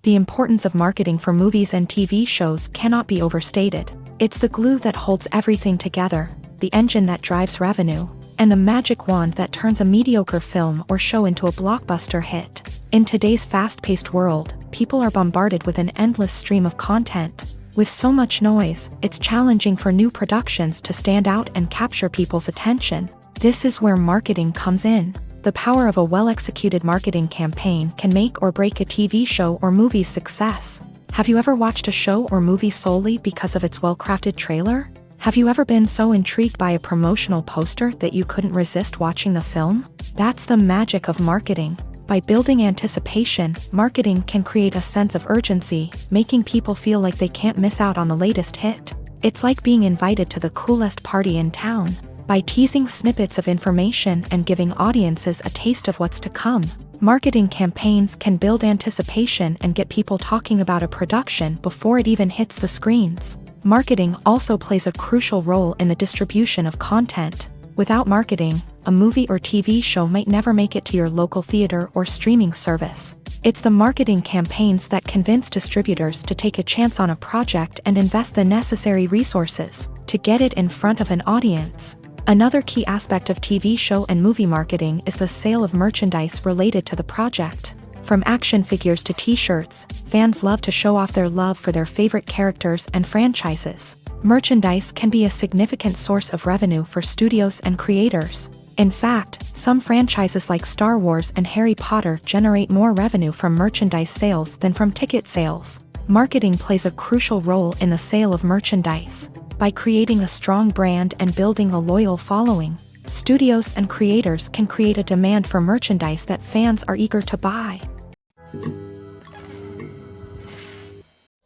The importance of marketing for movies and TV shows cannot be overstated. It's the glue that holds everything together, the engine that drives revenue, and the magic wand that turns a mediocre film or show into a blockbuster hit. In today's fast-paced world, people are bombarded with an endless stream of content. With so much noise, it's challenging for new productions to stand out and capture people's attention. This is where marketing comes in. The power of a well-executed marketing campaign can make or break a TV show or movie's success. Have you ever watched a show or movie solely because of its well-crafted trailer? Have you ever been so intrigued by a promotional poster that you couldn't resist watching the film? That's the magic of marketing. By building anticipation, marketing can create a sense of urgency, making people feel like they can't miss out on the latest hit. It's like being invited to the coolest party in town. By teasing snippets of information and giving audiences a taste of what's to come, marketing campaigns can build anticipation and get people talking about a production before it even hits the screens. Marketing also plays a crucial role in the distribution of content. Without marketing, a movie or TV show might never make it to your local theater or streaming service. It's the marketing campaigns that convince distributors to take a chance on a project and invest the necessary resources to get it in front of an audience. Another key aspect of TV show and movie marketing is the sale of merchandise related to the project. From action figures to t-shirts, fans love to show off their love for their favorite characters and franchises. Merchandise can be a significant source of revenue for studios and creators. In fact, some franchises like Star Wars and Harry Potter generate more revenue from merchandise sales than from ticket sales. Marketing plays a crucial role in the sale of merchandise. By creating a strong brand and building a loyal following, studios and creators can create a demand for merchandise that fans are eager to buy.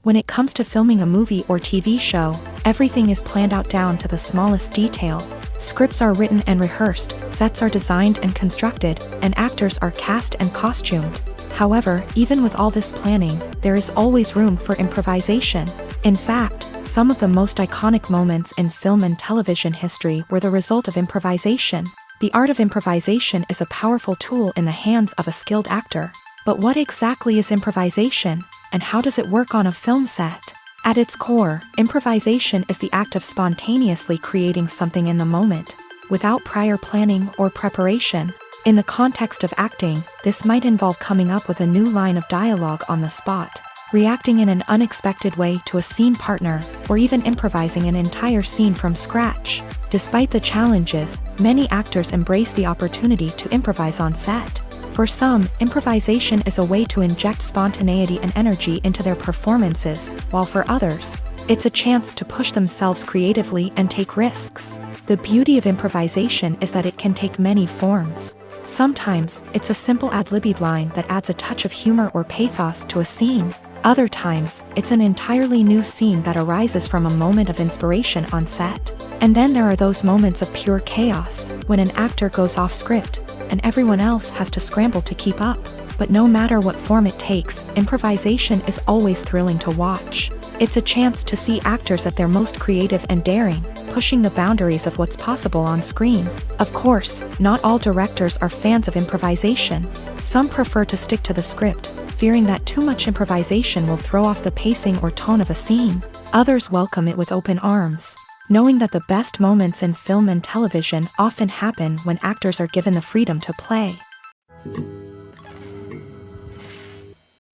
When it comes to filming a movie or TV show, everything is planned out down to the smallest detail. Scripts are written and rehearsed, sets are designed and constructed, and actors are cast and costumed. However, even with all this planning, there is always room for improvisation. In fact, some of the most iconic moments in film and television history were the result of improvisation. The art of improvisation is a powerful tool in the hands of a skilled actor. But what exactly is improvisation, and how does it work on a film set? At its core, improvisation is the act of spontaneously creating something in the moment, without prior planning or preparation. In the context of acting, this might involve coming up with a new line of dialogue on the spot, reacting in an unexpected way to a scene partner, or even improvising an entire scene from scratch. Despite the challenges, many actors embrace the opportunity to improvise on set. For some, improvisation is a way to inject spontaneity and energy into their performances, while for others, it's a chance to push themselves creatively and take risks. The beauty of improvisation is that it can take many forms. Sometimes, it's a simple ad-libbed line that adds a touch of humor or pathos to a scene. Other times, it's an entirely new scene that arises from a moment of inspiration on set. And then there are those moments of pure chaos, when an actor goes off script, and everyone else has to scramble to keep up. But no matter what form it takes, improvisation is always thrilling to watch. It's a chance to see actors at their most creative and daring, pushing the boundaries of what's possible on screen. Of course, not all directors are fans of improvisation. Some prefer to stick to the script, fearing that too much improvisation will throw off the pacing or tone of a scene. Others welcome it with open arms, knowing that the best moments in film and television often happen when actors are given the freedom to play.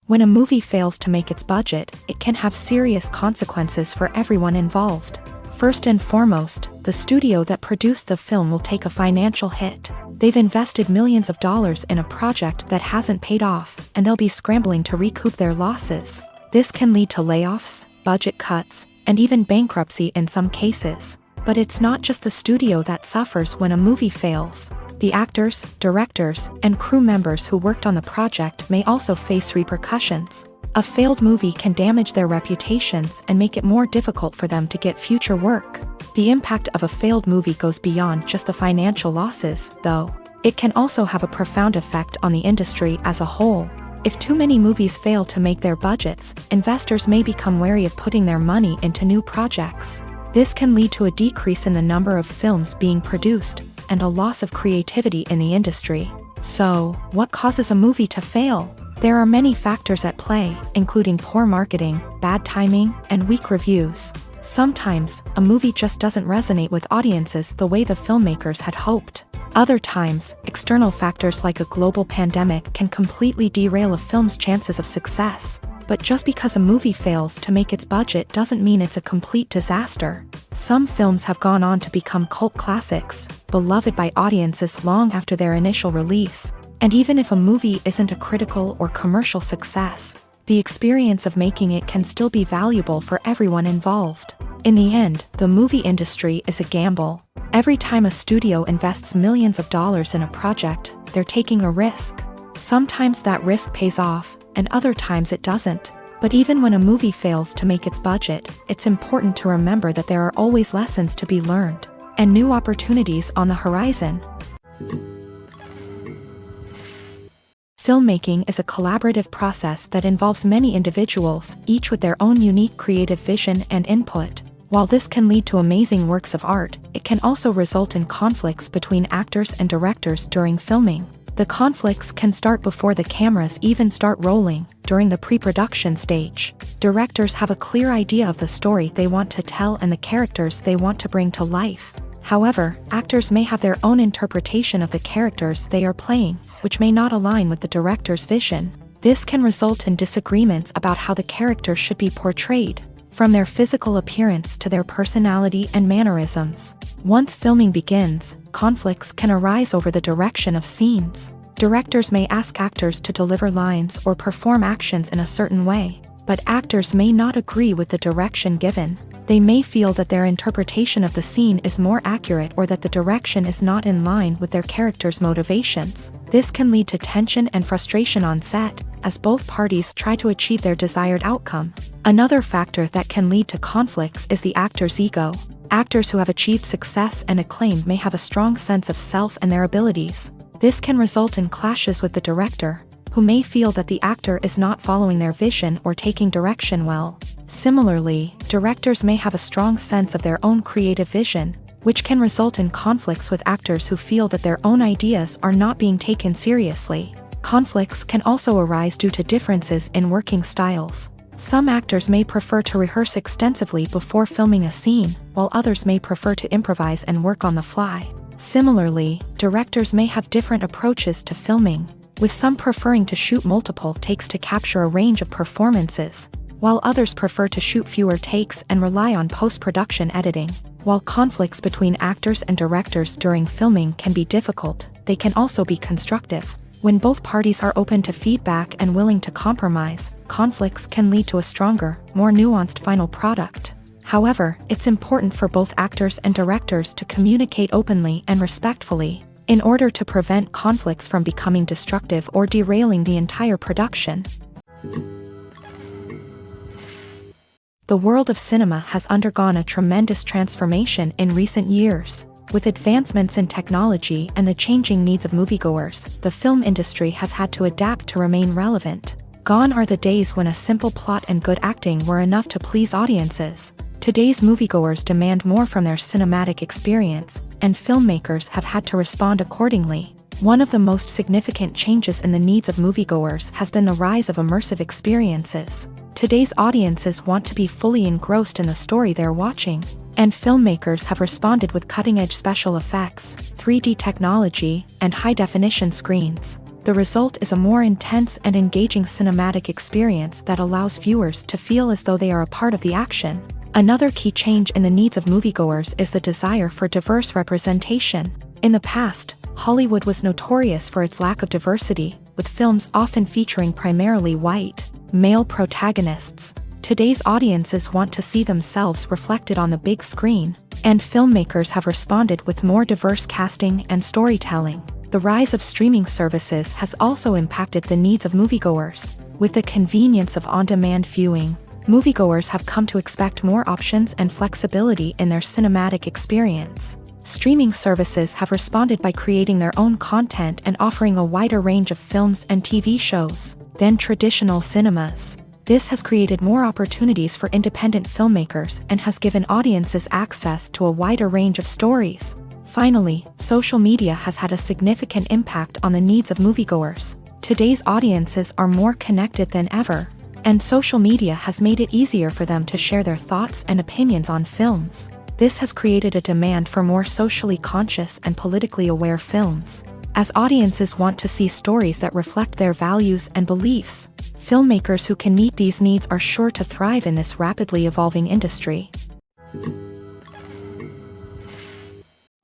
When a movie fails to make its budget, it can have serious consequences for everyone involved. First and foremost, the studio that produced the film will take a financial hit. They've invested millions of dollars in a project that hasn't paid off, and they'll be scrambling to recoup their losses. This can lead to layoffs, budget cuts, and even bankruptcy in some cases. But it's not just the studio that suffers when a movie fails. The actors, directors, and crew members who worked on the project may also face repercussions. A failed movie can damage their reputations and make it more difficult for them to get future work. The impact of a failed movie goes beyond just the financial losses, though. It can also have a profound effect on the industry as a whole. If too many movies fail to make their budgets, investors may become wary of putting their money into new projects. This can lead to a decrease in the number of films being produced, and a loss of creativity in the industry. So, what causes a movie to fail? There are many factors at play, including poor marketing, bad timing, and weak reviews. Sometimes, a movie just doesn't resonate with audiences the way the filmmakers had hoped. Other times, external factors like a global pandemic can completely derail a film's chances of success. But just because a movie fails to make its budget doesn't mean it's a complete disaster. Some films have gone on to become cult classics, beloved by audiences long after their initial release. And even if a movie isn't a critical or commercial success, the experience of making it can still be valuable for everyone involved. In the end, the movie industry is a gamble. Every time a studio invests millions of dollars in a project, they're taking a risk. Sometimes that risk pays off, and other times it doesn't. But even when a movie fails to make its budget, it's important to remember that there are always lessons to be learned, and new opportunities on the horizon. Filmmaking is a collaborative process that involves many individuals, each with their own unique creative vision and input. While this can lead to amazing works of art, it can also result in conflicts between actors and directors during filming. The conflicts can start before the cameras even start rolling, during the pre-production stage. Directors have a clear idea of the story they want to tell and the characters they want to bring to life. However, actors may have their own interpretation of the characters they are playing, which may not align with the director's vision. This can result in disagreements about how the character should be portrayed, from their physical appearance to their personality and mannerisms. Once filming begins, conflicts can arise over the direction of scenes. Directors may ask actors to deliver lines or perform actions in a certain way, but actors may not agree with the direction given. They may feel that their interpretation of the scene is more accurate or that the direction is not in line with their character's motivations. This can lead to tension and frustration on set, as both parties try to achieve their desired outcome. Another factor that can lead to conflicts is the actor's ego. Actors who have achieved success and acclaim may have a strong sense of self and their abilities. This can result in clashes with the director, who may feel that the actor is not following their vision or taking direction well. Similarly, directors may have a strong sense of their own creative vision, which can result in conflicts with actors who feel that their own ideas are not being taken seriously. Conflicts can also arise due to differences in working styles. Some actors may prefer to rehearse extensively before filming a scene, while others may prefer to improvise and work on the fly. Similarly, directors may have different approaches to filming, with some preferring to shoot multiple takes to capture a range of performances, while others prefer to shoot fewer takes and rely on post-production editing. While conflicts between actors and directors during filming can be difficult, they can also be constructive. When both parties are open to feedback and willing to compromise, conflicts can lead to a stronger, more nuanced final product. However, it's important for both actors and directors to communicate openly and respectfully, in order to prevent conflicts from becoming destructive or derailing the entire production. The world of cinema has undergone a tremendous transformation in recent years. With advancements in technology and the changing needs of moviegoers, the film industry has had to adapt to remain relevant. Gone are the days when a simple plot and good acting were enough to please audiences. Today's moviegoers demand more from their cinematic experience, and filmmakers have had to respond accordingly. One of the most significant changes in the needs of moviegoers has been the rise of immersive experiences. Today's audiences want to be fully engrossed in the story they're watching, and filmmakers have responded with cutting-edge special effects, 3D technology, and high-definition screens. The result is a more intense and engaging cinematic experience that allows viewers to feel as though they are a part of the action. Another key change in the needs of moviegoers is the desire for diverse representation. In the past, Hollywood was notorious for its lack of diversity, with films often featuring primarily white, male protagonists. Today's audiences want to see themselves reflected on the big screen, and filmmakers have responded with more diverse casting and storytelling. The rise of streaming services has also impacted the needs of moviegoers. With the convenience of on-demand viewing, moviegoers have come to expect more options and flexibility in their cinematic experience. Streaming services have responded by creating their own content and offering a wider range of films and TV shows than traditional cinemas. This has created more opportunities for independent filmmakers and has given audiences access to a wider range of stories. Finally, social media has had a significant impact on the needs of moviegoers. Today's audiences are more connected than ever, and social media has made it easier for them to share their thoughts and opinions on films. This has created a demand for more socially conscious and politically aware films. As audiences want to see stories that reflect their values and beliefs, filmmakers who can meet these needs are sure to thrive in this rapidly evolving industry.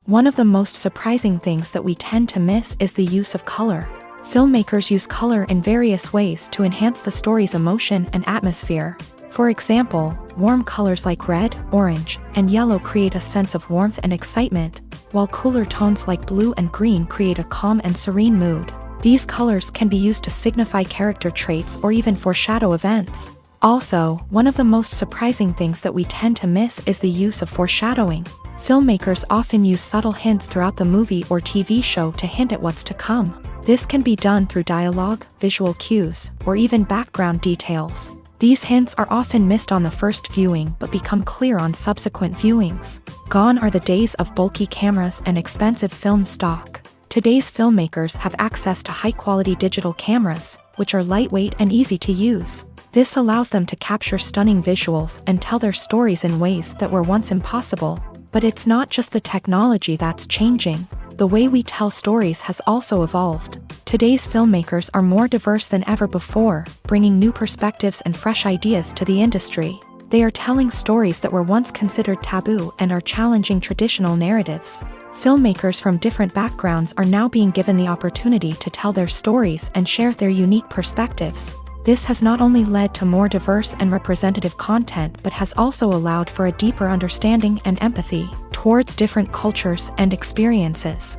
One of the most surprising things that we tend to miss is the use of color. Filmmakers use color in various ways to enhance the story's emotion and atmosphere. For example, warm colors like red, orange, and yellow create a sense of warmth and excitement, while cooler tones like blue and green create a calm and serene mood. These colors can be used to signify character traits or even foreshadow events. Also, one of the most surprising things that we tend to miss is the use of foreshadowing. Filmmakers often use subtle hints throughout the movie or TV show to hint at what's to come. This can be done through dialogue, visual cues, or even background details. These hints are often missed on the first viewing but become clear on subsequent viewings. Gone are the days of bulky cameras and expensive film stock. Today's filmmakers have access to high-quality digital cameras, which are lightweight and easy to use. This allows them to capture stunning visuals and tell their stories in ways that were once impossible. But it's not just the technology that's changing. The way we tell stories has also evolved. Today's filmmakers are more diverse than ever before, bringing new perspectives and fresh ideas to the industry. They are telling stories that were once considered taboo and are challenging traditional narratives. Filmmakers from different backgrounds are now being given the opportunity to tell their stories and share their unique perspectives. This has not only led to more diverse and representative content but has also allowed for a deeper understanding and empathy towards different cultures and experiences.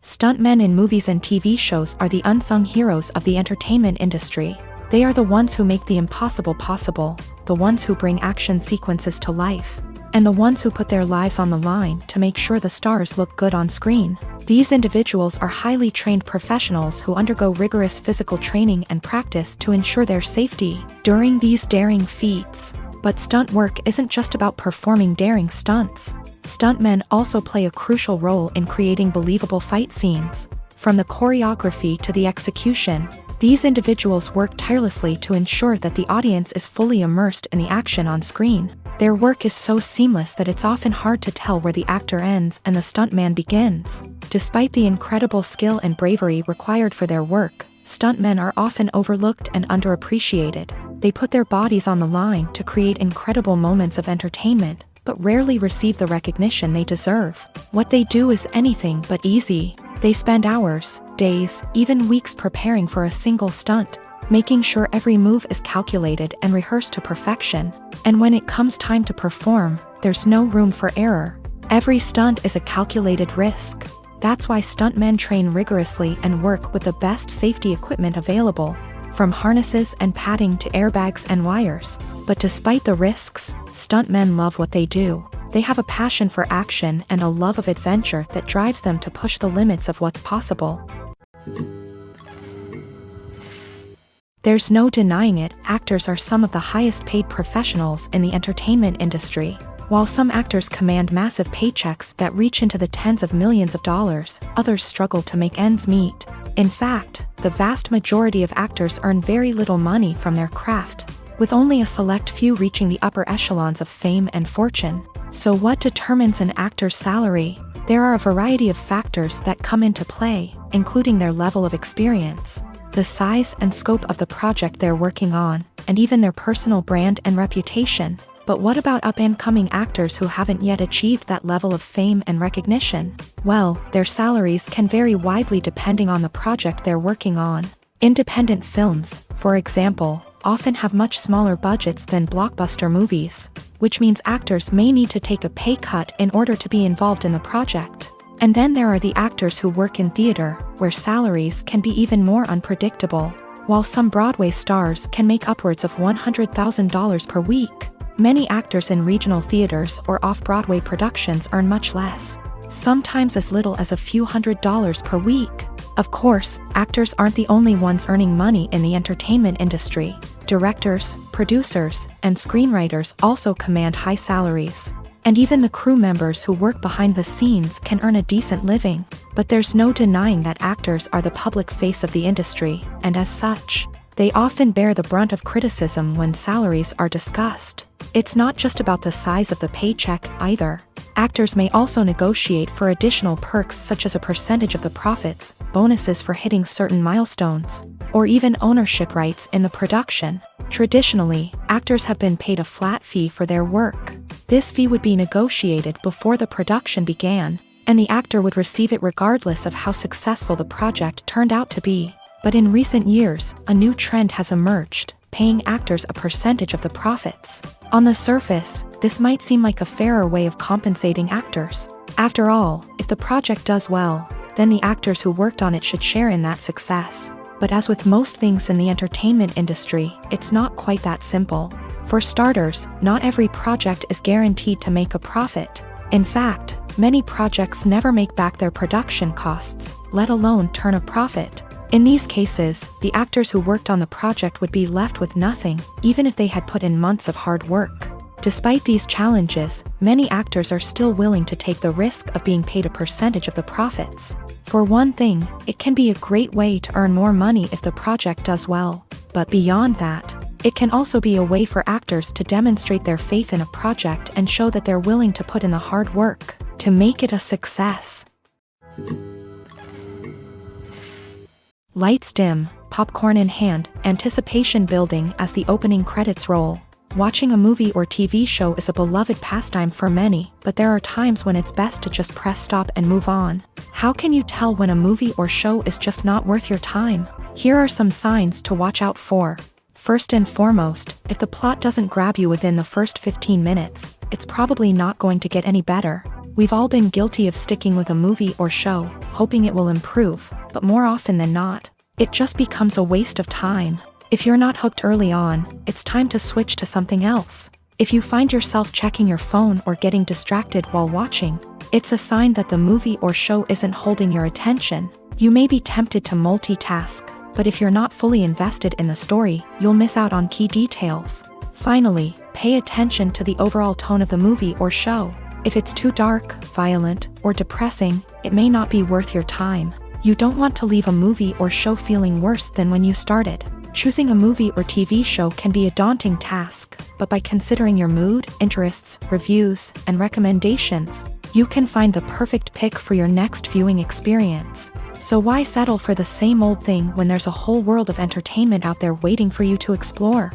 Stuntmen in movies and TV shows are the unsung heroes of the entertainment industry. They are the ones who make the impossible possible, the ones who bring action sequences to life, and the ones who put their lives on the line to make sure the stars look good on screen. These individuals are highly trained professionals who undergo rigorous physical training and practice to ensure their safety during these daring feats. But stunt work isn't just about performing daring stunts. Stuntmen also play a crucial role in creating believable fight scenes. From the choreography to the execution, these individuals work tirelessly to ensure that the audience is fully immersed in the action on screen. Their work is so seamless that it's often hard to tell where the actor ends and the stuntman begins. Despite the incredible skill and bravery required for their work, stuntmen are often overlooked and underappreciated. They put their bodies on the line to create incredible moments of entertainment, but rarely receive the recognition they deserve. What they do is anything but easy. They spend hours, days, even weeks preparing for a single stunt, making sure every move is calculated and rehearsed to perfection. And when it comes time to perform, there's no room for error. Every stunt is a calculated risk. That's why stuntmen train rigorously and work with the best safety equipment available, from harnesses and padding to airbags and wires. But despite the risks, stuntmen love what they do. They have a passion for action and a love of adventure that drives them to push the limits of what's possible. There's no denying it, actors are some of the highest paid professionals in the entertainment industry. While some actors command massive paychecks that reach into the tens of millions of dollars, others struggle to make ends meet. In fact, the vast majority of actors earn very little money from their craft, with only a select few reaching the upper echelons of fame and fortune. So what determines an actor's salary? There are a variety of factors that come into play, including their level of experience, the size and scope of the project they're working on, and even their personal brand and reputation. But what about up-and-coming actors who haven't yet achieved that level of fame and recognition? Well, their salaries can vary widely depending on the project they're working on. Independent films, for example, often have much smaller budgets than blockbuster movies, which means actors may need to take a pay cut in order to be involved in the project. And then there are the actors who work in theater, where salaries can be even more unpredictable. While some Broadway stars can make upwards of $100,000 per week, many actors in regional theaters or off-Broadway productions earn much less, sometimes as little as a few $100s per week. Of course, actors aren't the only ones earning money in the entertainment industry. Directors, producers, and screenwriters also command high salaries. And even the crew members who work behind the scenes can earn a decent living. But there's no denying that actors are the public face of the industry, and as such, they often bear the brunt of criticism when salaries are discussed. It's not just about the size of the paycheck, either. Actors may also negotiate for additional perks such as a percentage of the profits, bonuses for hitting certain milestones, or even ownership rights in the production. Traditionally, actors have been paid a flat fee for their work. This fee would be negotiated before the production began, and the actor would receive it regardless of how successful the project turned out to be. But in recent years, a new trend has emerged, paying actors a percentage of the profits. On the surface, this might seem like a fairer way of compensating actors. After all, if the project does well, then the actors who worked on it should share in that success. But as with most things in the entertainment industry, it's not quite that simple. For starters, not every project is guaranteed to make a profit. In fact, many projects never make back their production costs, let alone turn a profit. In these cases, the actors who worked on the project would be left with nothing, even if they had put in months of hard work. Despite these challenges, many actors are still willing to take the risk of being paid a percentage of the profits. For one thing, it can be a great way to earn more money if the project does well. But beyond that, it can also be a way for actors to demonstrate their faith in a project and show that they're willing to put in the hard work to make it a success. Lights dim, popcorn in hand, anticipation building as the opening credits roll. Watching a movie or TV show is a beloved pastime for many, but there are times when it's best to just press stop and move on. How can you tell when a movie or show is just not worth your time? Here are some signs to watch out for. First and foremost, if the plot doesn't grab you within the first 15 minutes, it's probably not going to get any better. We've all been guilty of sticking with a movie or show, hoping it will improve, but more often than not, it just becomes a waste of time. If you're not hooked early on, it's time to switch to something else. If you find yourself checking your phone or getting distracted while watching, it's a sign that the movie or show isn't holding your attention. You may be tempted to multitask, but if you're not fully invested in the story, you'll miss out on key details. Finally, pay attention to the overall tone of the movie or show. If it's too dark, violent, or depressing, it may not be worth your time. You don't want to leave a movie or show feeling worse than when you started. Choosing a movie or TV show can be a daunting task, but by considering your mood, interests, reviews, and recommendations, you can find the perfect pick for your next viewing experience. So why settle for the same old thing when there's a whole world of entertainment out there waiting for you to explore?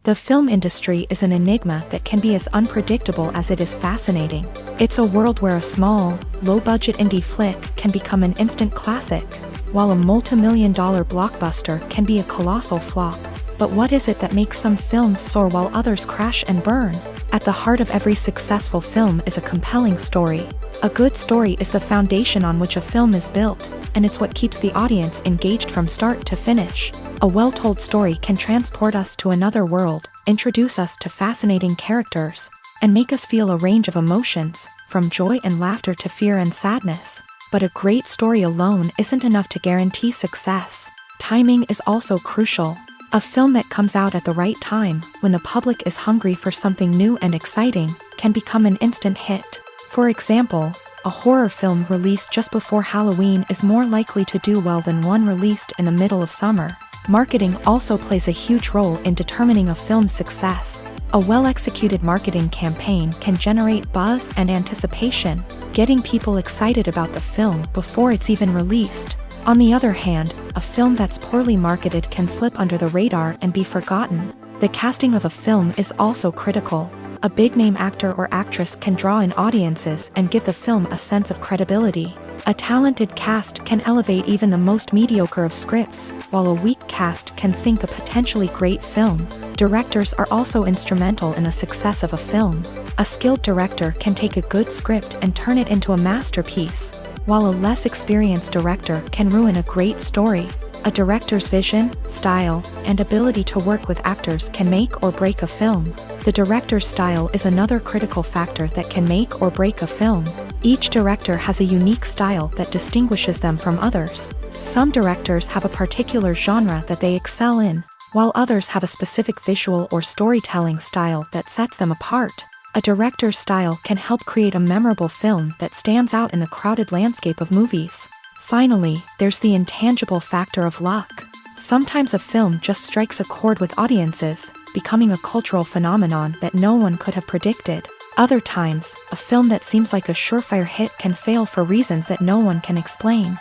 The film industry is an enigma that can be as unpredictable as it is fascinating. It's a world where a small, low-budget indie flick can become an instant classic, while a multi-million-dollar blockbuster can be a colossal flop. But what is it that makes some films soar while others crash and burn? At the heart of every successful film is a compelling story. A good story is the foundation on which a film is built, and it's what keeps the audience engaged from start to finish. A well-told story can transport us to another world, introduce us to fascinating characters, and make us feel a range of emotions, from joy and laughter to fear and sadness. But a great story alone isn't enough to guarantee success. Timing is also crucial. A film that comes out at the right time, when the public is hungry for something new and exciting, can become an instant hit. For example, a horror film released just before Halloween is more likely to do well than one released in the middle of summer. Marketing also plays a huge role in determining a film's success. A well-executed marketing campaign can generate buzz and anticipation, getting people excited about the film before it's even released. On the other hand, a film that's poorly marketed can slip under the radar and be forgotten. The casting of a film is also critical. A big-name actor or actress can draw in audiences and give the film a sense of credibility. A talented cast can elevate even the most mediocre of scripts, while a weak cast can sink a potentially great film. Directors are also instrumental in the success of a film. A skilled director can take a good script and turn it into a masterpiece, while a less experienced director can ruin a great story. A director's vision, style, and ability to work with actors can make or break a film. The director's style is another critical factor that can make or break a film. Each director has a unique style that distinguishes them from others. Some directors have a particular genre that they excel in, while others have a specific visual or storytelling style that sets them apart. A director's style can help create a memorable film that stands out in the crowded landscape of movies. Finally, there's the intangible factor of luck. Sometimes a film just strikes a chord with audiences, becoming a cultural phenomenon that no one could have predicted. Other times, a film that seems like a surefire hit can fail for reasons that no one can explain.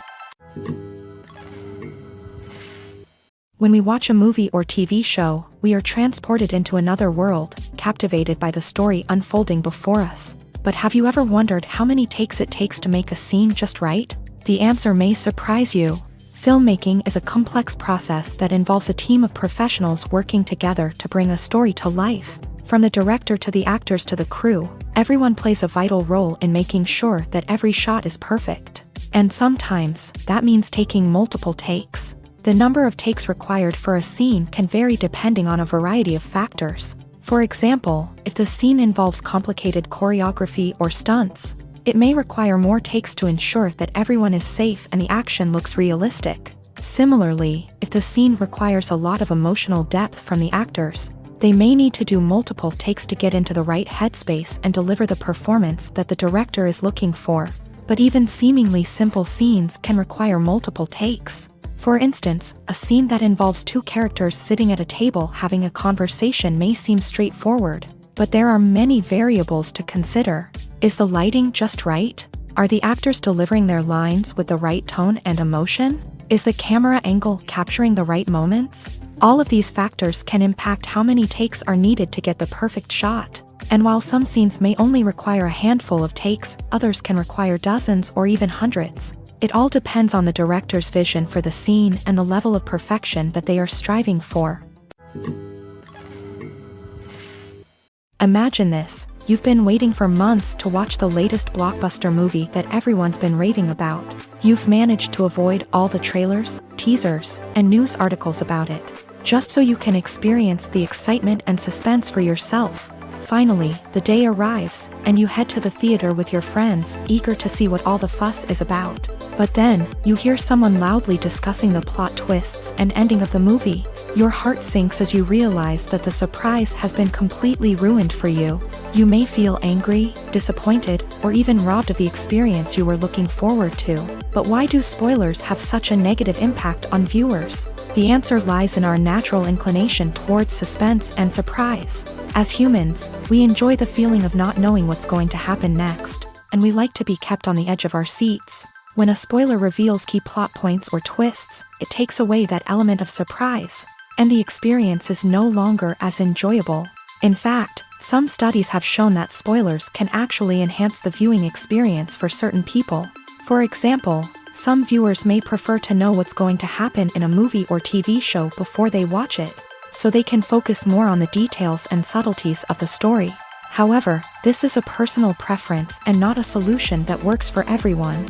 When we watch a movie or TV show, we are transported into another world, captivated by the story unfolding before us. But have you ever wondered how many takes it takes to make a scene just right? The answer may surprise you. Filmmaking is a complex process that involves a team of professionals working together to bring a story to life. From the director to the actors to the crew, everyone plays a vital role in making sure that every shot is perfect. And sometimes, that means taking multiple takes. The number of takes required for a scene can vary depending on a variety of factors. For example, if the scene involves complicated choreography or stunts, it may require more takes to ensure that everyone is safe and the action looks realistic. Similarly, if the scene requires a lot of emotional depth from the actors, they may need to do multiple takes to get into the right headspace and deliver the performance that the director is looking for. But even seemingly simple scenes can require multiple takes. For instance, a scene that involves two characters sitting at a table having a conversation may seem straightforward, but there are many variables to consider. Is the lighting just right? Are the actors delivering their lines with the right tone and emotion? Is the camera angle capturing the right moments? All of these factors can impact how many takes are needed to get the perfect shot. And while some scenes may only require a handful of takes, others can require dozens or even hundreds. It all depends on the director's vision for the scene and the level of perfection that they are striving for. Imagine this. You've been waiting for months to watch the latest blockbuster movie that everyone's been raving about. You've managed to avoid all the trailers, teasers, and news articles about it, just so you can experience the excitement and suspense for yourself. Finally, the day arrives, and you head to the theater with your friends, eager to see what all the fuss is about. But then, you hear someone loudly discussing the plot twists and ending of the movie. Your heart sinks as you realize that the surprise has been completely ruined for you. You may feel angry, disappointed, or even robbed of the experience you were looking forward to. But why do spoilers have such a negative impact on viewers? The answer lies in our natural inclination towards suspense and surprise. As humans, we enjoy the feeling of not knowing what's going to happen next, and we like to be kept on the edge of our seats. When a spoiler reveals key plot points or twists, it takes away that element of surprise, and the experience is no longer as enjoyable. In fact, some studies have shown that spoilers can actually enhance the viewing experience for certain people. For example, some viewers may prefer to know what's going to happen in a movie or TV show before they watch it, so they can focus more on the details and subtleties of the story. However, this is a personal preference and not a solution that works for everyone.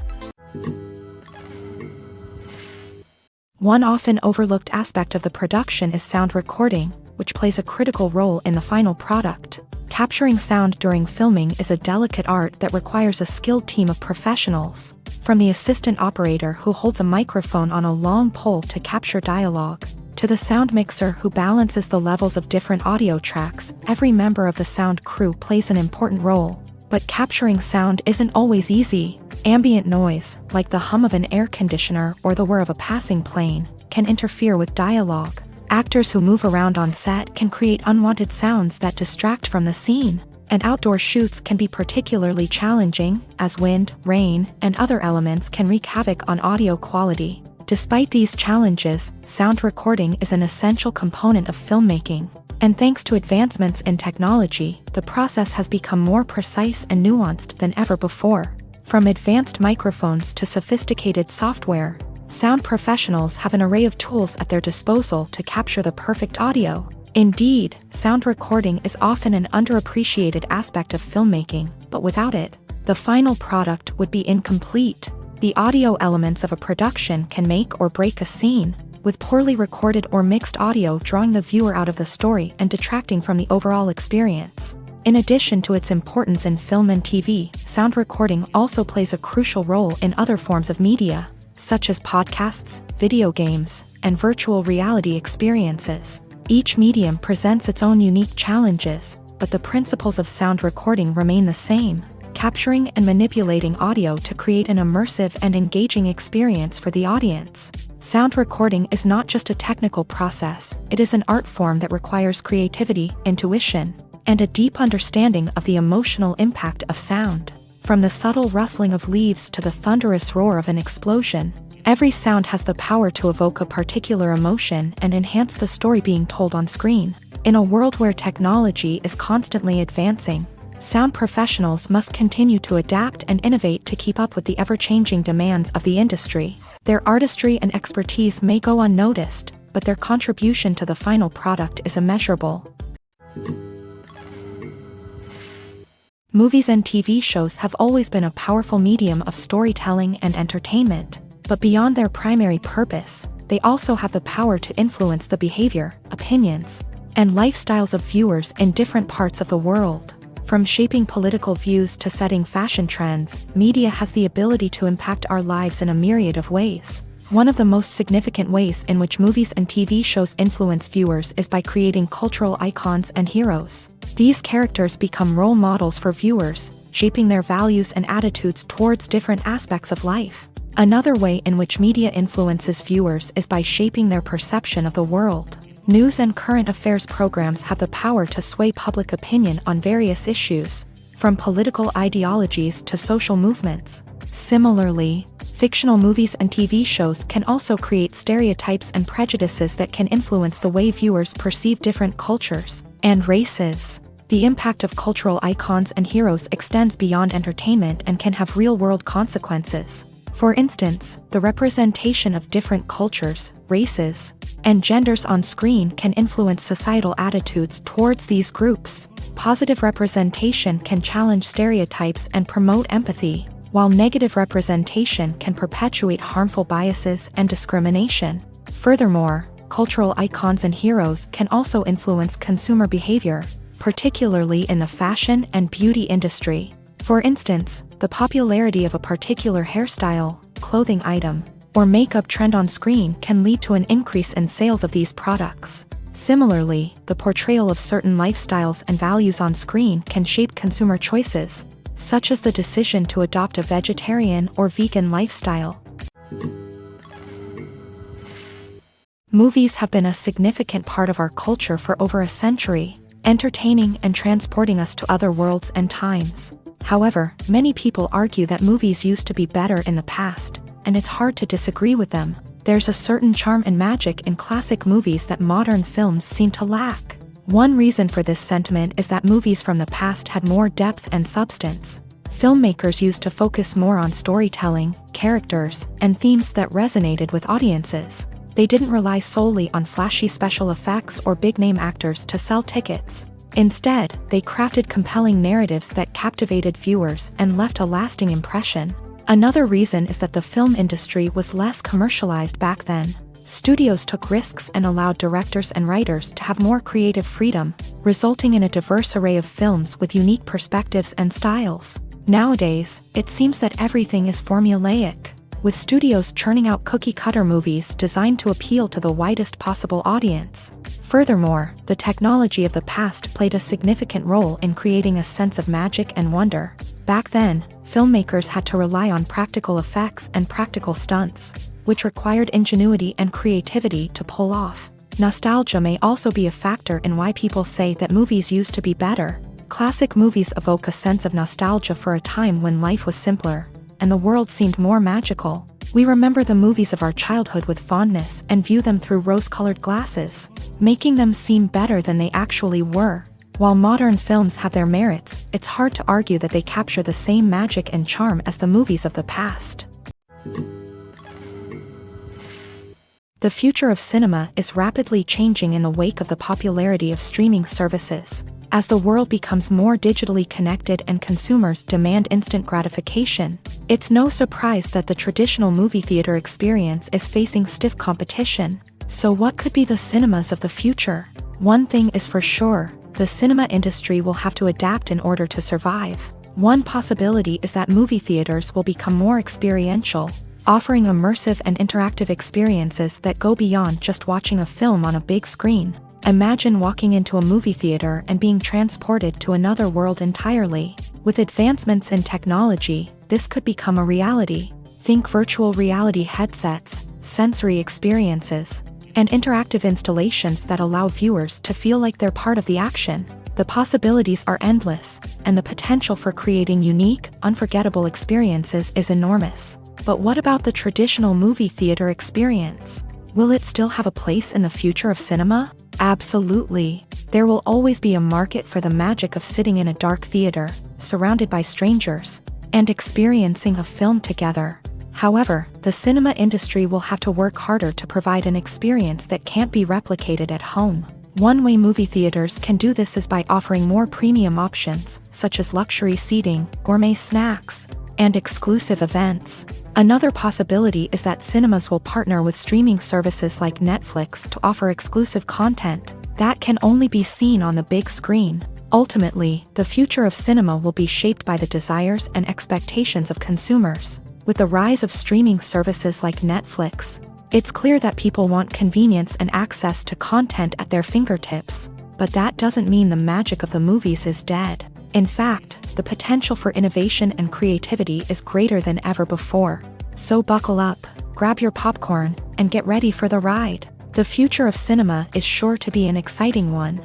One often overlooked aspect of the production is sound recording, which plays a critical role in the final product. Capturing sound during filming is a delicate art that requires a skilled team of professionals. From the assistant operator who holds a microphone on a long pole to capture dialogue, to the sound mixer who balances the levels of different audio tracks, every member of the sound crew plays an important role. But capturing sound isn't always easy. Ambient noise, like the hum of an air conditioner or the whir of a passing plane, can interfere with dialogue. Actors who move around on set can create unwanted sounds that distract from the scene. And outdoor shoots can be particularly challenging, as wind, rain, and other elements can wreak havoc on audio quality. Despite these challenges, sound recording is an essential component of filmmaking. And thanks to advancements in technology, the process has become more precise and nuanced than ever before. From advanced microphones to sophisticated software, sound professionals have an array of tools at their disposal to capture the perfect audio. Indeed, sound recording is often an underappreciated aspect of filmmaking, but without it, the final product would be incomplete. The audio elements of a production can make or break a scene, with poorly recorded or mixed audio drawing the viewer out of the story and detracting from the overall experience. In addition to its importance in film and TV, sound recording also plays a crucial role in other forms of media, such as podcasts, video games, and virtual reality experiences. Each medium presents its own unique challenges, but the principles of sound recording remain the same: capturing and manipulating audio to create an immersive and engaging experience for the audience. Sound recording is not just a technical process, it is an art form that requires creativity, intuition, and a deep understanding of the emotional impact of sound. From the subtle rustling of leaves to the thunderous roar of an explosion, every sound has the power to evoke a particular emotion and enhance the story being told on screen. In a world where technology is constantly advancing, sound professionals must continue to adapt and innovate to keep up with the ever-changing demands of the industry. Their artistry and expertise may go unnoticed, but their contribution to the final product is immeasurable. Movies and TV shows have always been a powerful medium of storytelling and entertainment, but beyond their primary purpose, they also have the power to influence the behavior, opinions, and lifestyles of viewers in different parts of the world. From shaping political views to setting fashion trends, media has the ability to impact our lives in a myriad of ways. One of the most significant ways in which movies and TV shows influence viewers is by creating cultural icons and heroes. These characters become role models for viewers, shaping their values and attitudes towards different aspects of life. Another way in which media influences viewers is by shaping their perception of the world. News and current affairs programs have the power to sway public opinion on various issues, from political ideologies to social movements. Similarly, fictional movies and TV shows can also create stereotypes and prejudices that can influence the way viewers perceive different cultures and races. The impact of cultural icons and heroes extends beyond entertainment and can have real-world consequences. For instance, the representation of different cultures, races, and genders on screen can influence societal attitudes towards these groups. Positive representation can challenge stereotypes and promote empathy, while negative representation can perpetuate harmful biases and discrimination. Furthermore, cultural icons and heroes can also influence consumer behavior, particularly in the fashion and beauty industry. For instance, the popularity of a particular hairstyle, clothing item, or makeup trend on screen can lead to an increase in sales of these products. Similarly, the portrayal of certain lifestyles and values on screen can shape consumer choices, such as the decision to adopt a vegetarian or vegan lifestyle. Movies have been a significant part of our culture for over a century, entertaining and transporting us to other worlds and times. However, many people argue that movies used to be better in the past, and it's hard to disagree with them. There's a certain charm and magic in classic movies that modern films seem to lack. One reason for this sentiment is that movies from the past had more depth and substance. Filmmakers used to focus more on storytelling, characters, and themes that resonated with audiences. They didn't rely solely on flashy special effects or big-name actors to sell tickets. Instead, they crafted compelling narratives that captivated viewers and left a lasting impression. Another reason is that the film industry was less commercialized back then. Studios took risks and allowed directors and writers to have more creative freedom, resulting in a diverse array of films with unique perspectives and styles. Nowadays, it seems that everything is formulaic, with studios churning out cookie-cutter movies designed to appeal to the widest possible audience. Furthermore, the technology of the past played a significant role in creating a sense of magic and wonder. Back then, filmmakers had to rely on practical effects and practical stunts, which required ingenuity and creativity to pull off. Nostalgia may also be a factor in why people say that movies used to be better. Classic movies evoke a sense of nostalgia for a time when life was simpler, and the world seemed more magical. We remember the movies of our childhood with fondness and view them through rose-colored glasses, making them seem better than they actually were. While modern films have their merits, it's hard to argue that they capture the same magic and charm as the movies of the past. The future of cinema is rapidly changing in the wake of the popularity of streaming services. As the world becomes more digitally connected and consumers demand instant gratification, it's no surprise that the traditional movie theater experience is facing stiff competition. So what could be the cinemas of the future? One thing is for sure, the cinema industry will have to adapt in order to survive. One possibility is that movie theaters will become more experiential, offering immersive and interactive experiences that go beyond just watching a film on a big screen. Imagine walking into a movie theater and being transported to another world entirely. With advancements in technology, this could become a reality. Think virtual reality headsets, sensory experiences, and interactive installations that allow viewers to feel like they're part of the action. The possibilities are endless, and the potential for creating unique, unforgettable experiences is enormous. But what about the traditional movie theater experience? Will it still have a place in the future of cinema? Absolutely. There will always be a market for the magic of sitting in a dark theater, surrounded by strangers, and experiencing a film together. However, the cinema industry will have to work harder to provide an experience that can't be replicated at home. One way movie theaters can do this is by offering more premium options, such as luxury seating, gourmet snacks, and exclusive events. Another possibility is that cinemas will partner with streaming services like Netflix to offer exclusive content that can only be seen on the big screen. Ultimately, the future of cinema will be shaped by the desires and expectations of consumers. With the rise of streaming services like Netflix, it's clear that people want convenience and access to content at their fingertips. But that doesn't mean the magic of the movies is dead. In fact, the potential for innovation and creativity is greater than ever before. So buckle up, grab your popcorn, and get ready for the ride. The future of cinema is sure to be an exciting one.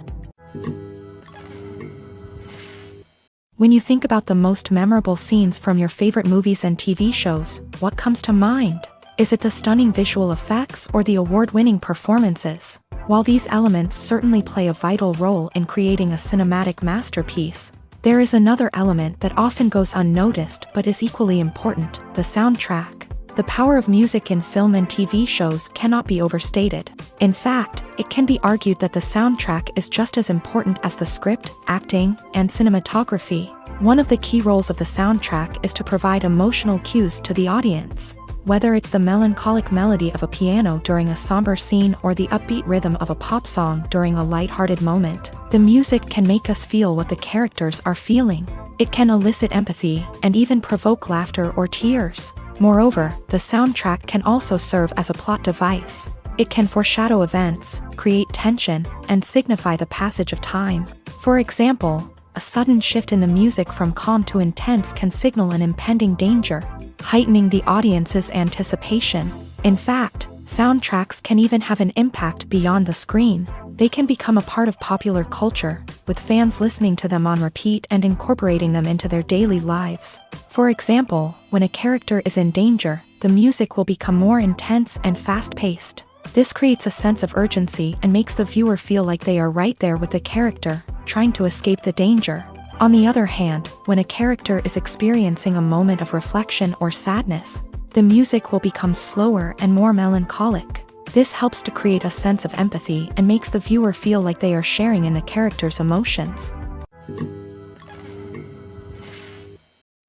When you think about the most memorable scenes from your favorite movies and TV shows, what comes to mind? Is it the stunning visual effects or the award-winning performances? While these elements certainly play a vital role in creating a cinematic masterpiece, there is another element that often goes unnoticed but is equally important: the soundtrack. The power of music in film and TV shows cannot be overstated. In fact, it can be argued that the soundtrack is just as important as the script, acting, and cinematography. One of the key roles of the soundtrack is to provide emotional cues to the audience. Whether it's the melancholic melody of a piano during a somber scene or the upbeat rhythm of a pop song during a light-hearted moment, the music can make us feel what the characters are feeling. It can elicit empathy and even provoke laughter or tears. Moreover, the soundtrack can also serve as a plot device. It can foreshadow events, create tension, and signify the passage of time. For example, a sudden shift in the music from calm to intense can signal an impending danger, heightening the audience's anticipation. In fact, soundtracks can even have an impact beyond the screen. They can become a part of popular culture, with fans listening to them on repeat and incorporating them into their daily lives. For example, when a character is in danger, the music will become more intense and fast-paced. This creates a sense of urgency and makes the viewer feel like they are right there with the character, trying to escape the danger. On the other hand, when a character is experiencing a moment of reflection or sadness, the music will become slower and more melancholic. This helps to create a sense of empathy and makes the viewer feel like they are sharing in the character's emotions.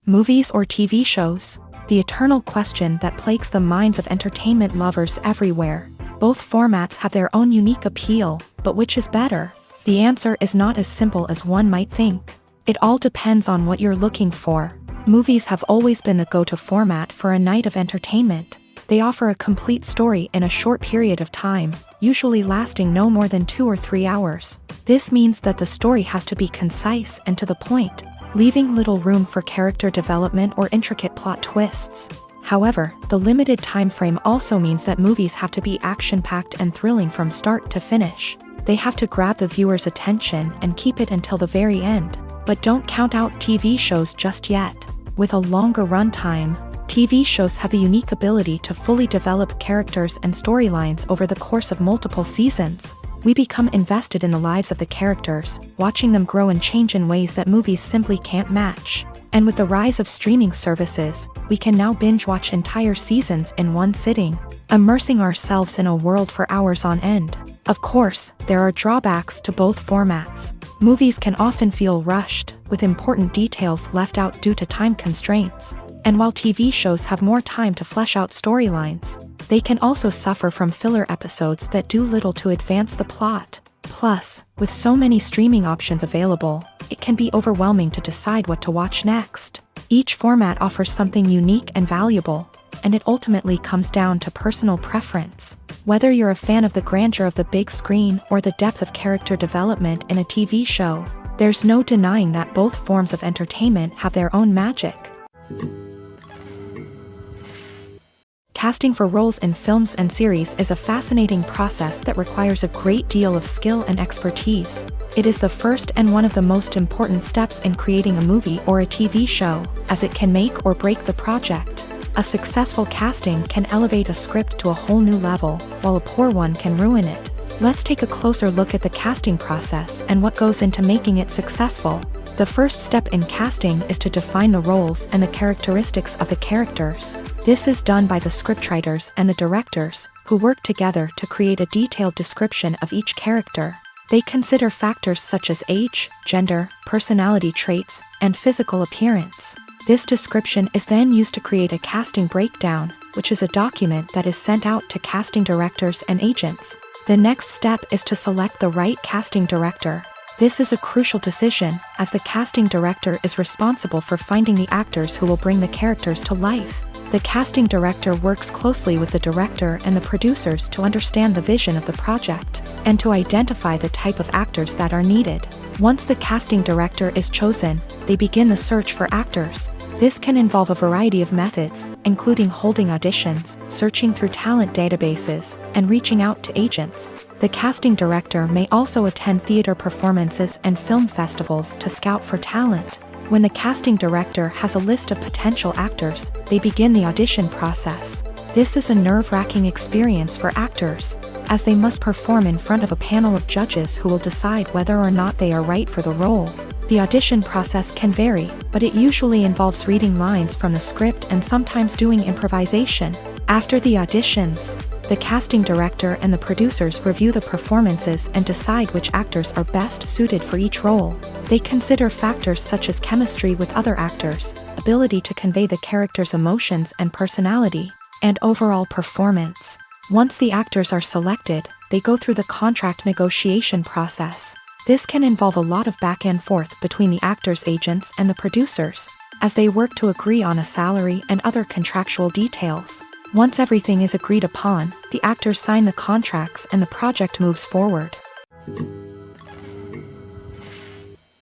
Movies or TV shows? The eternal question that plagues the minds of entertainment lovers everywhere. Both formats have their own unique appeal, but which is better? The answer is not as simple as one might think. It all depends on what you're looking for. Movies have always been the go-to format for a night of entertainment. They offer a complete story in a short period of time, usually lasting no more than 2 or 3 hours. This means that the story has to be concise and to the point, leaving little room for character development or intricate plot twists. However, the limited time frame also means that movies have to be action-packed and thrilling from start to finish. They have to grab the viewer's attention and keep it until the very end. But don't count out TV shows just yet. With a longer runtime, TV shows have the unique ability to fully develop characters and storylines over the course of multiple seasons. We become invested in the lives of the characters, watching them grow and change in ways that movies simply can't match. And with the rise of streaming services, we can now binge-watch entire seasons in one sitting, immersing ourselves in a world for hours on end. Of course, there are drawbacks to both formats. Movies can often feel rushed, with important details left out due to time constraints. And while TV shows have more time to flesh out storylines, they can also suffer from filler episodes that do little to advance the plot. Plus, with so many streaming options available, it can be overwhelming to decide what to watch next. Each format offers something unique and valuable, and it ultimately comes down to personal preference. Whether you're a fan of the grandeur of the big screen or the depth of character development in a TV show, there's no denying that both forms of entertainment have their own magic. Casting for roles in films and series is a fascinating process that requires a great deal of skill and expertise. It is the first and one of the most important steps in creating a movie or a TV show, as it can make or break the project. A successful casting can elevate a script to a whole new level, while a poor one can ruin it. Let's take a closer look at the casting process and what goes into making it successful. The first step in casting is to define the roles and the characteristics of the characters. This is done by the scriptwriters and the directors, who work together to create a detailed description of each character. They consider factors such as age, gender, personality traits, and physical appearance. This description is then used to create a casting breakdown, which is a document that is sent out to casting directors and agents. The next step is to select the right casting director. This is a crucial decision, as the casting director is responsible for finding the actors who will bring the characters to life. The casting director works closely with the director and the producers to understand the vision of the project, and to identify the type of actors that are needed. Once the casting director is chosen, they begin the search for actors. This can involve a variety of methods, including holding auditions, searching through talent databases, and reaching out to agents. The casting director may also attend theater performances and film festivals to scout for talent. When the casting director has a list of potential actors, they begin the audition process. This is a nerve-wracking experience for actors, as they must perform in front of a panel of judges who will decide whether or not they are right for the role. The audition process can vary, but it usually involves reading lines from the script and sometimes doing improvisation. After the auditions, the casting director and the producers review the performances and decide which actors are best suited for each role. They consider factors such as chemistry with other actors, ability to convey the character's emotions and personality, and overall performance. Once the actors are selected, they go through the contract negotiation process. This can involve a lot of back and forth between the actors' agents and the producers, as they work to agree on a salary and other contractual details. Once everything is agreed upon, the actors sign the contracts and the project moves forward.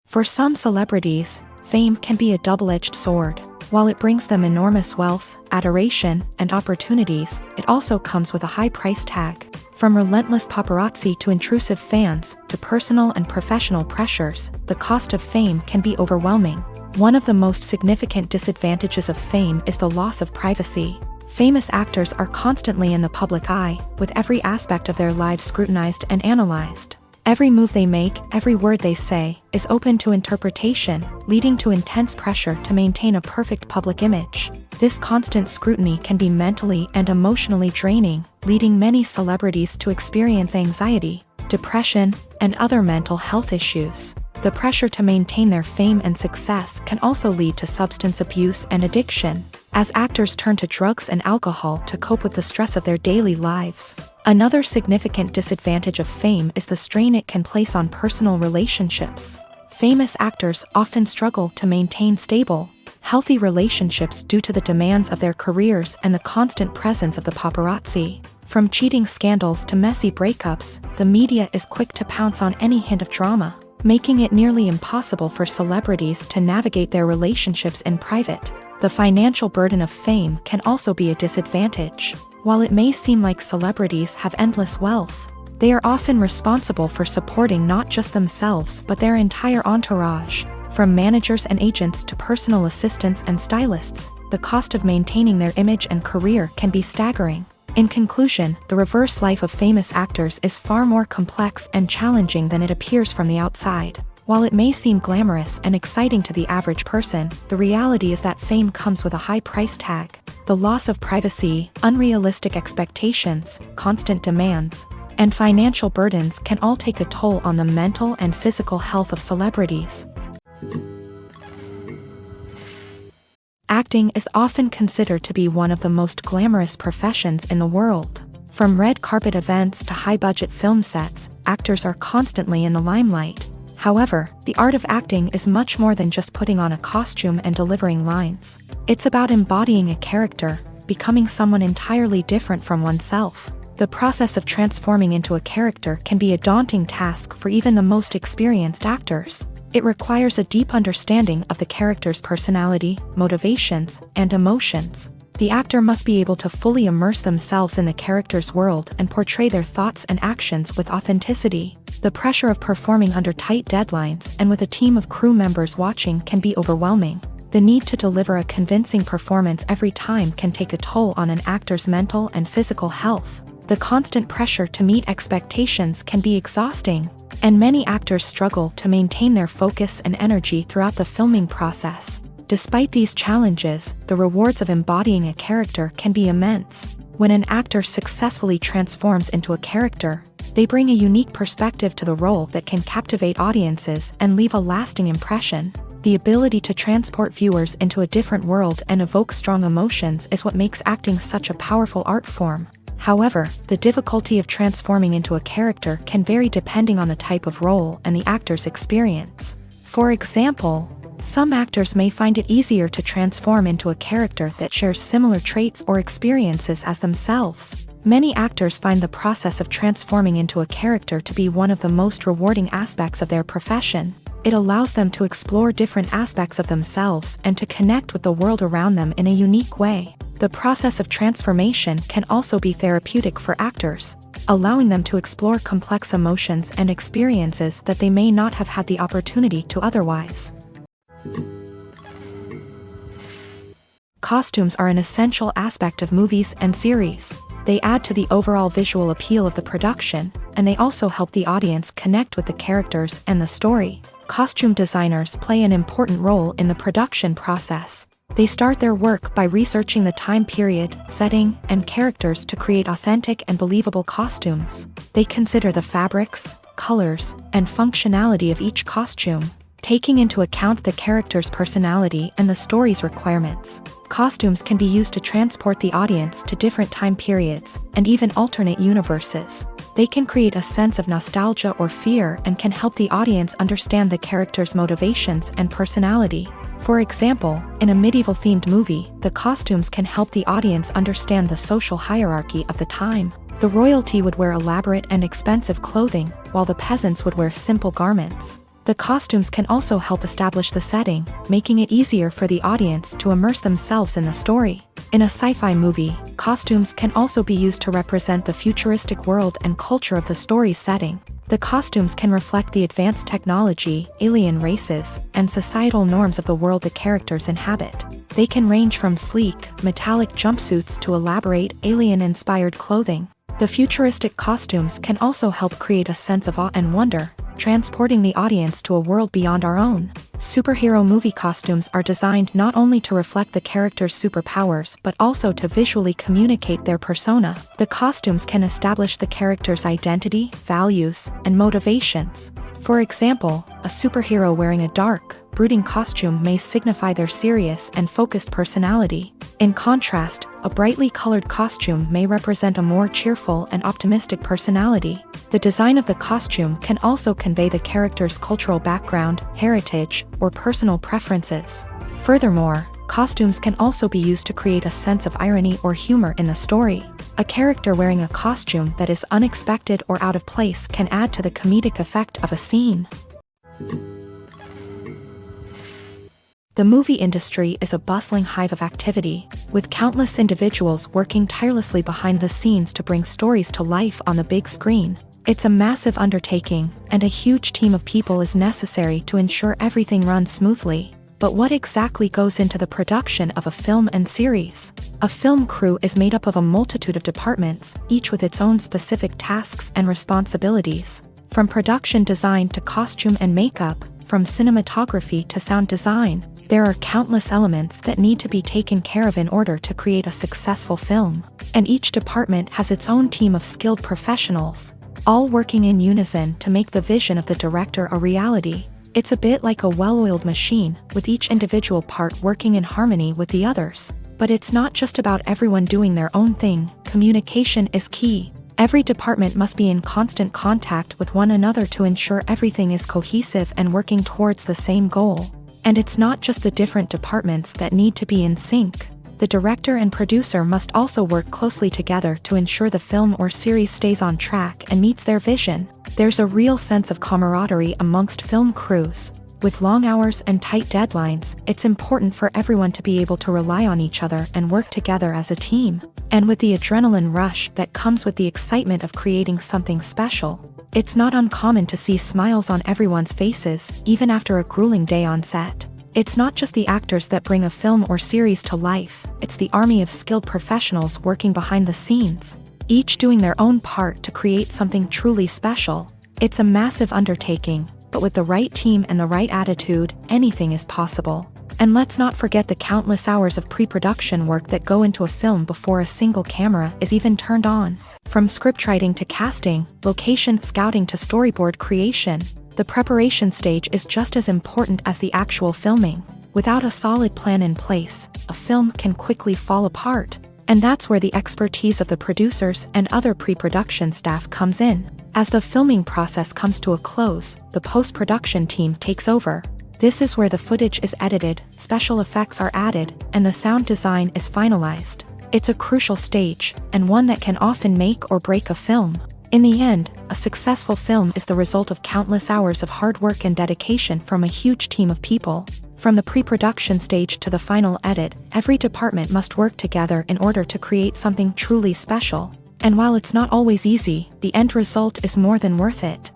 For some celebrities, fame can be a double-edged sword. While it brings them enormous wealth, adoration, and opportunities, it also comes with a high price tag. From relentless paparazzi to intrusive fans, to personal and professional pressures, the cost of fame can be overwhelming. One of the most significant disadvantages of fame is the loss of privacy. Famous actors are constantly in the public eye, with every aspect of their lives scrutinized and analyzed. Every move they make, every word they say, is open to interpretation, leading to intense pressure to maintain a perfect public image. This constant scrutiny can be mentally and emotionally draining, leading many celebrities to experience anxiety, depression, and other mental health issues. The pressure to maintain their fame and success can also lead to substance abuse and addiction, as actors turn to drugs and alcohol to cope with the stress of their daily lives. Another significant disadvantage of fame is the strain it can place on personal relationships. Famous actors often struggle to maintain stable, healthy relationships due to the demands of their careers and the constant presence of the paparazzi. From cheating scandals to messy breakups, the media is quick to pounce on any hint of drama, making it nearly impossible for celebrities to navigate their relationships in private. The financial burden of fame can also be a disadvantage. While it may seem like celebrities have endless wealth, they are often responsible for supporting not just themselves but their entire entourage. From managers and agents to personal assistants and stylists, the cost of maintaining their image and career can be staggering. In conclusion, the reverse life of famous actors is far more complex and challenging than it appears from the outside. While it may seem glamorous and exciting to the average person, the reality is that fame comes with a high price tag. The loss of privacy, unrealistic expectations, constant demands, and financial burdens can all take a toll on the mental and physical health of celebrities. Acting is often considered to be one of the most glamorous professions in the world. From red carpet events to high-budget film sets, actors are constantly in the limelight. However, the art of acting is much more than just putting on a costume and delivering lines. It's about embodying a character, becoming someone entirely different from oneself. The process of transforming into a character can be a daunting task for even the most experienced actors. It requires a deep understanding of the character's personality, motivations, and emotions. The actor must be able to fully immerse themselves in the character's world and portray their thoughts and actions with authenticity. The pressure of performing under tight deadlines and with a team of crew members watching can be overwhelming. The need to deliver a convincing performance every time can take a toll on an actor's mental and physical health. The constant pressure to meet expectations can be exhausting, and many actors struggle to maintain their focus and energy throughout the filming process. Despite these challenges, the rewards of embodying a character can be immense. When an actor successfully transforms into a character, they bring a unique perspective to the role that can captivate audiences and leave a lasting impression. The ability to transport viewers into a different world and evoke strong emotions is what makes acting such a powerful art form. However, the difficulty of transforming into a character can vary depending on the type of role and the actor's experience. For example, some actors may find it easier to transform into a character that shares similar traits or experiences as themselves. Many actors find the process of transforming into a character to be one of the most rewarding aspects of their profession. It allows them to explore different aspects of themselves and to connect with the world around them in a unique way. The process of transformation can also be therapeutic for actors, allowing them to explore complex emotions and experiences that they may not have had the opportunity to otherwise. Costumes are an essential aspect of movies and series. They add to the overall visual appeal of the production, and they also help the audience connect with the characters and the story. Costume designers play an important role in the production process. They start their work by researching the time period, setting, and characters to create authentic and believable costumes. They consider the fabrics, colors, and functionality of each costume, taking into account the character's personality and the story's requirements. Costumes can be used to transport the audience to different time periods and even alternate universes. They can create a sense of nostalgia or fear and can help the audience understand the character's motivations and personality. For example, in a medieval-themed movie, the costumes can help the audience understand the social hierarchy of the time. The royalty would wear elaborate and expensive clothing, while the peasants would wear simple garments. The costumes can also help establish the setting, making it easier for the audience to immerse themselves in the story. In a sci-fi movie, costumes can also be used to represent the futuristic world and culture of the story's setting. The costumes can reflect the advanced technology, alien races, and societal norms of the world the characters inhabit. They can range from sleek, metallic jumpsuits to elaborate, alien-inspired clothing. The futuristic costumes can also help create a sense of awe and wonder, transporting the audience to a world beyond our own. Superhero movie costumes are designed not only to reflect the character's superpowers but also to visually communicate their persona. The costumes can establish the character's identity, values, and motivations. For example, a superhero wearing a dark, brooding costume may signify their serious and focused personality, In contrast, a brightly colored costume may represent a more cheerful and optimistic personality. The design of the costume can also convey the character's cultural background, heritage, or personal preferences. Furthermore, costumes can also be used to create a sense of irony or humor in the story. A character wearing a costume that is unexpected or out of place can add to the comedic effect of a scene. The movie industry is a bustling hive of activity, with countless individuals working tirelessly behind the scenes to bring stories to life on the big screen. It's a massive undertaking, and a huge team of people is necessary to ensure everything runs smoothly. But what exactly goes into the production of a film and series? A film crew is made up of a multitude of departments, each with its own specific tasks and responsibilities. From production design to costume and makeup, from cinematography to sound design, there are countless elements that need to be taken care of in order to create a successful film. And each department has its own team of skilled professionals, all working in unison to make the vision of the director a reality. It's a bit like a well-oiled machine, with each individual part working in harmony with the others. But it's not just about everyone doing their own thing. Communication is key. Every department must be in constant contact with one another to ensure everything is cohesive and working towards the same goal. And it's not just the different departments that need to be in sync. The director and producer must also work closely together to ensure the film or series stays on track and meets their vision. There's a real sense of camaraderie amongst film crews. With long hours and tight deadlines, it's important for everyone to be able to rely on each other and work together as a team. And with the adrenaline rush that comes with the excitement of creating something special, it's not uncommon to see smiles on everyone's faces, even after a grueling day on set. It's not just the actors that bring a film or series to life, it's the army of skilled professionals working behind the scenes, each doing their own part to create something truly special. It's a massive undertaking, but with the right team and the right attitude, anything is possible. And let's not forget the countless hours of pre-production work that go into a film before a single camera is even turned on. From scriptwriting to casting, location scouting to storyboard creation, the preparation stage is just as important as the actual filming. Without a solid plan in place, a film can quickly fall apart. And that's where the expertise of the producers and other pre-production staff comes in. As the filming process comes to a close, the post-production team takes over. This is where the footage is edited, special effects are added, and the sound design is finalized. It's a crucial stage, and one that can often make or break a film. In the end, a successful film is the result of countless hours of hard work and dedication from a huge team of people. From the pre-production stage to the final edit, every department must work together in order to create something truly special. And while it's not always easy, the end result is more than worth it.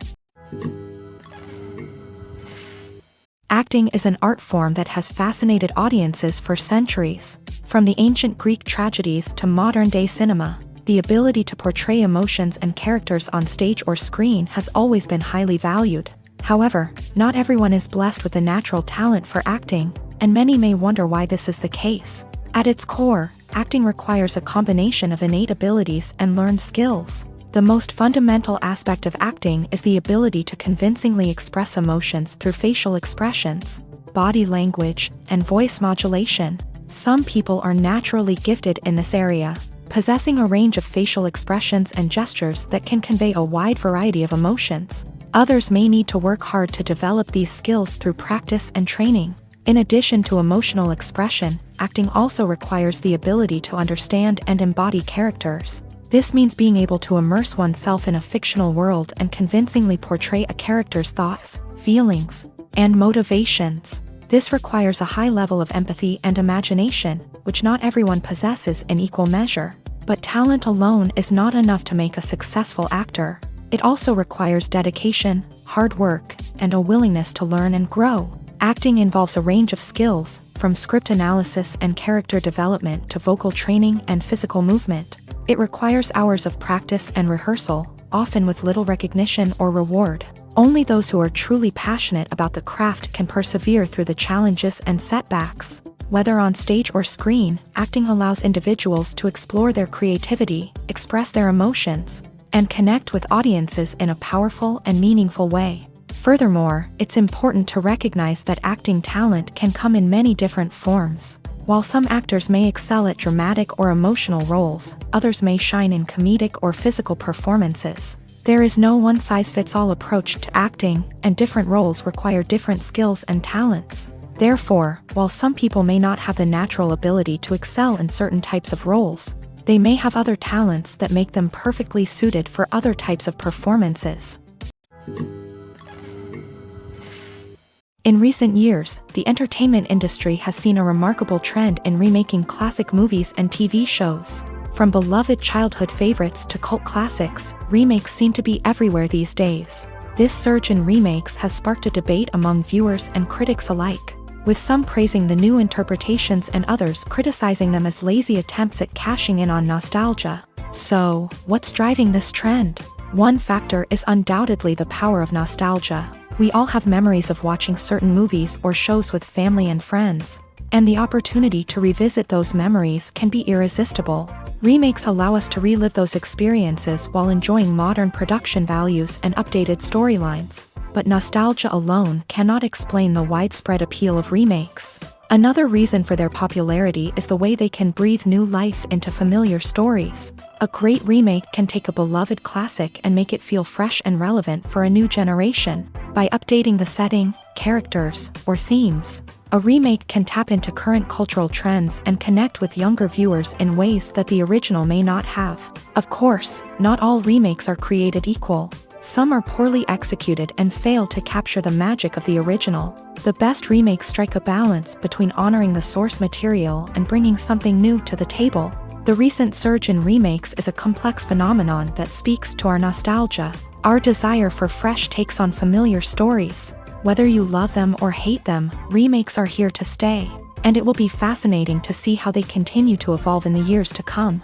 Acting is an art form that has fascinated audiences for centuries. From the ancient Greek tragedies to modern-day cinema, the ability to portray emotions and characters on stage or screen has always been highly valued. However, not everyone is blessed with a natural talent for acting, and many may wonder why this is the case. At its core, acting requires a combination of innate abilities and learned skills. The most fundamental aspect of acting is the ability to convincingly express emotions through facial expressions, body language, and voice modulation. Some people are naturally gifted in this area, possessing a range of facial expressions and gestures that can convey a wide variety of emotions. Others may need to work hard to develop these skills through practice and training. In addition to emotional expression, acting also requires the ability to understand and embody characters. This means being able to immerse oneself in a fictional world and convincingly portray a character's thoughts, feelings, and motivations. This requires a high level of empathy and imagination, which not everyone possesses in equal measure. But talent alone is not enough to make a successful actor. It also requires dedication, hard work, and a willingness to learn and grow. Acting involves a range of skills, from script analysis and character development to vocal training and physical movement. It requires hours of practice and rehearsal, often with little recognition or reward. Only those who are truly passionate about the craft can persevere through the challenges and setbacks. Whether on stage or screen, acting allows individuals to explore their creativity, express their emotions, and connect with audiences in a powerful and meaningful way. Furthermore, it's important to recognize that acting talent can come in many different forms. While some actors may excel at dramatic or emotional roles, others may shine in comedic or physical performances. There is no one-size-fits-all approach to acting, and different roles require different skills and talents. Therefore, while some people may not have the natural ability to excel in certain types of roles, they may have other talents that make them perfectly suited for other types of performances. In recent years, the entertainment industry has seen a remarkable trend in remaking classic movies and TV shows. From beloved childhood favorites to cult classics, remakes seem to be everywhere these days. This surge in remakes has sparked a debate among viewers and critics alike, with some praising the new interpretations and others criticizing them as lazy attempts at cashing in on nostalgia. So, what's driving this trend? One factor is undoubtedly the power of nostalgia. We all have memories of watching certain movies or shows with family and friends, and the opportunity to revisit those memories can be irresistible. Remakes allow us to relive those experiences while enjoying modern production values and updated storylines. But nostalgia alone cannot explain the widespread appeal of remakes. Another reason for their popularity is the way they can breathe new life into familiar stories. A great remake can take a beloved classic and make it feel fresh and relevant for a new generation. By updating the setting, characters, or themes, a remake can tap into current cultural trends and connect with younger viewers in ways that the original may not have. Of course, not all remakes are created equal. Some are poorly executed and fail to capture the magic of the original. The best remakes strike a balance between honoring the source material and bringing something new to the table. The recent surge in remakes is a complex phenomenon that speaks to our nostalgia, our desire for fresh takes on familiar stories. Whether you love them or hate them, remakes are here to stay, and it will be fascinating to see how they continue to evolve in the years to come.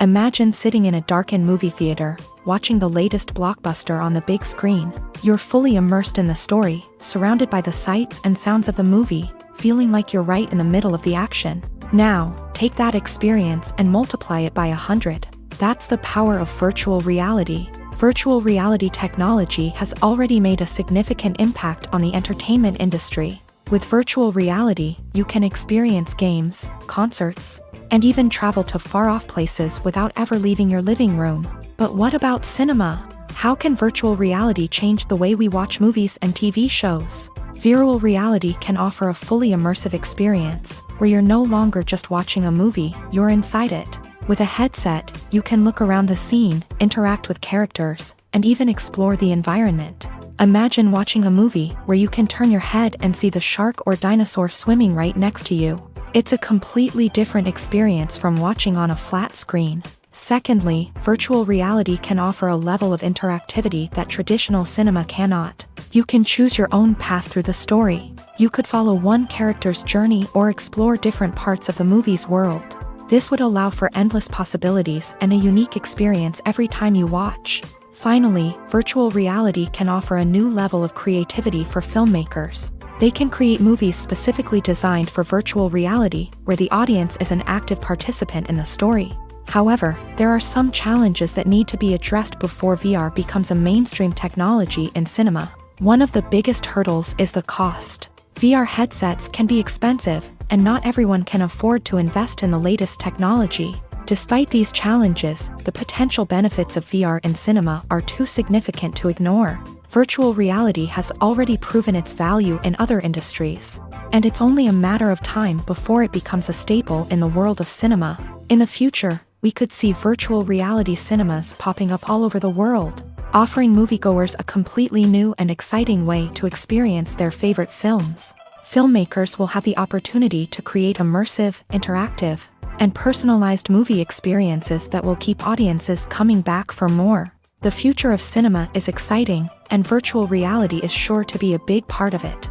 Imagine sitting in a darkened movie theater, watching the latest blockbuster on the big screen. You're fully immersed in the story, surrounded by the sights and sounds of the movie, feeling like you're right in the middle of the action. Now, take that experience and multiply it by 100. That's the power of virtual reality. Virtual reality technology has already made a significant impact on the entertainment industry. With virtual reality, you can experience games, concerts, and even travel to far-off places without ever leaving your living room. But what about cinema? How can virtual reality change the way we watch movies and TV shows? Virtual reality can offer a fully immersive experience, where you're no longer just watching a movie, you're inside it. With a headset, you can look around the scene, interact with characters, and even explore the environment. Imagine watching a movie where you can turn your head and see the shark or dinosaur swimming right next to you. It's a completely different experience from watching on a flat screen. Secondly, virtual reality can offer a level of interactivity that traditional cinema cannot. You can choose your own path through the story. You could follow one character's journey or explore different parts of the movie's world. This would allow for endless possibilities and a unique experience every time you watch. Finally, virtual reality can offer a new level of creativity for filmmakers. They can create movies specifically designed for virtual reality, where the audience is an active participant in the story. However, there are some challenges that need to be addressed before VR becomes a mainstream technology in cinema. One of the biggest hurdles is the cost. VR headsets can be expensive, and not everyone can afford to invest in the latest technology. Despite these challenges, the potential benefits of VR in cinema are too significant to ignore. Virtual reality has already proven its value in other industries, and it's only a matter of time before it becomes a staple in the world of cinema. In the future, we could see virtual reality cinemas popping up all over the world, offering moviegoers a completely new and exciting way to experience their favorite films. Filmmakers will have the opportunity to create immersive, interactive, and personalized movie experiences that will keep audiences coming back for more. The future of cinema is exciting, and virtual reality is sure to be a big part of it.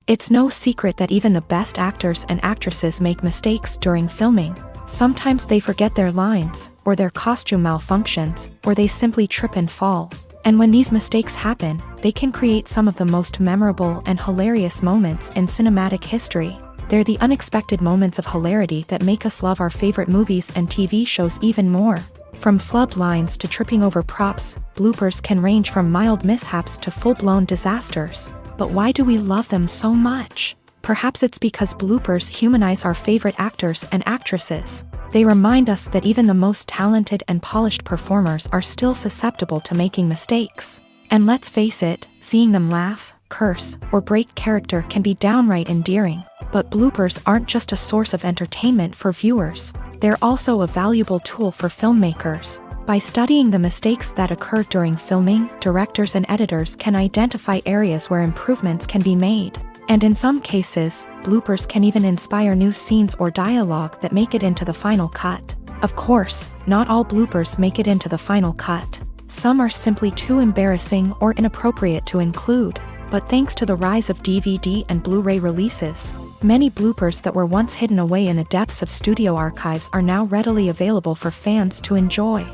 It's no secret that even the best actors and actresses make mistakes during filming. Sometimes they forget their lines, or their costume malfunctions, or they simply trip and fall. And when these mistakes happen, they can create some of the most memorable and hilarious moments in cinematic history. They're the unexpected moments of hilarity that make us love our favorite movies and TV shows even more. From flubbed lines to tripping over props, bloopers can range from mild mishaps to full-blown disasters. But why do we love them so much? Perhaps it's because bloopers humanize our favorite actors and actresses. They remind us that even the most talented and polished performers are still susceptible to making mistakes. And let's face it, seeing them laugh, curse, or break character can be downright endearing. But bloopers aren't just a source of entertainment for viewers. They're also a valuable tool for filmmakers. By studying the mistakes that occur during filming, directors and editors can identify areas where improvements can be made. And in some cases, bloopers can even inspire new scenes or dialogue that make it into the final cut. Of course, not all bloopers make it into the final cut. Some are simply too embarrassing or inappropriate to include. But thanks to the rise of DVD and Blu-ray releases, many bloopers that were once hidden away in the depths of studio archives are now readily available for fans to enjoy.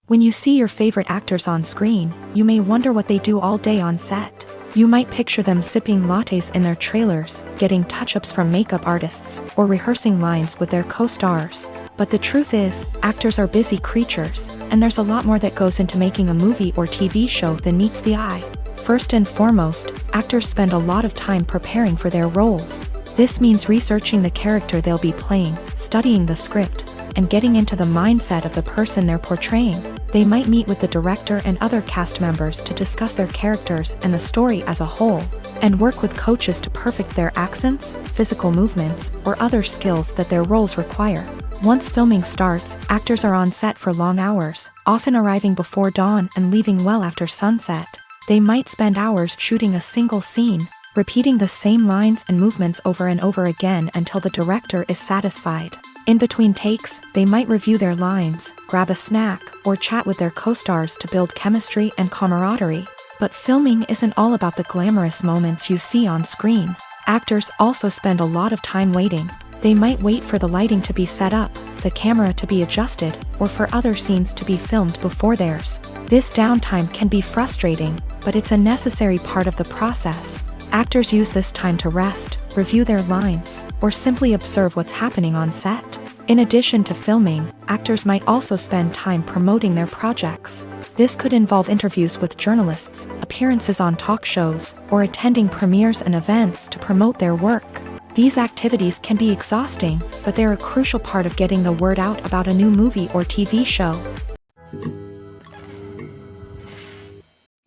When you see your favorite actors on screen, you may wonder what they do all day on set. You might picture them sipping lattes in their trailers, getting touch-ups from makeup artists, or rehearsing lines with their co-stars. But the truth is, actors are busy creatures, and there's a lot more that goes into making a movie or TV show than meets the eye. First and foremost, actors spend a lot of time preparing for their roles. This means researching the character they'll be playing, studying the script, and getting into the mindset of the person they're portraying. They might meet with the director and other cast members to discuss their characters and the story as a whole, and work with coaches to perfect their accents, physical movements, or other skills that their roles require. Once filming starts, actors are on set for long hours, often arriving before dawn and leaving well after sunset. They might spend hours shooting a single scene, repeating the same lines and movements over and over again until the director is satisfied. In between takes, they might review their lines, grab a snack, or chat with their co-stars to build chemistry and camaraderie. But filming isn't all about the glamorous moments you see on screen. Actors also spend a lot of time waiting. They might wait for the lighting to be set up, the camera to be adjusted, or for other scenes to be filmed before theirs. This downtime can be frustrating, but it's a necessary part of the process. Actors use this time to rest, review their lines, or simply observe what's happening on set. In addition to filming, actors might also spend time promoting their projects. This could involve interviews with journalists, appearances on talk shows, or attending premieres and events to promote their work. These activities can be exhausting, but they're a crucial part of getting the word out about a new movie or TV show.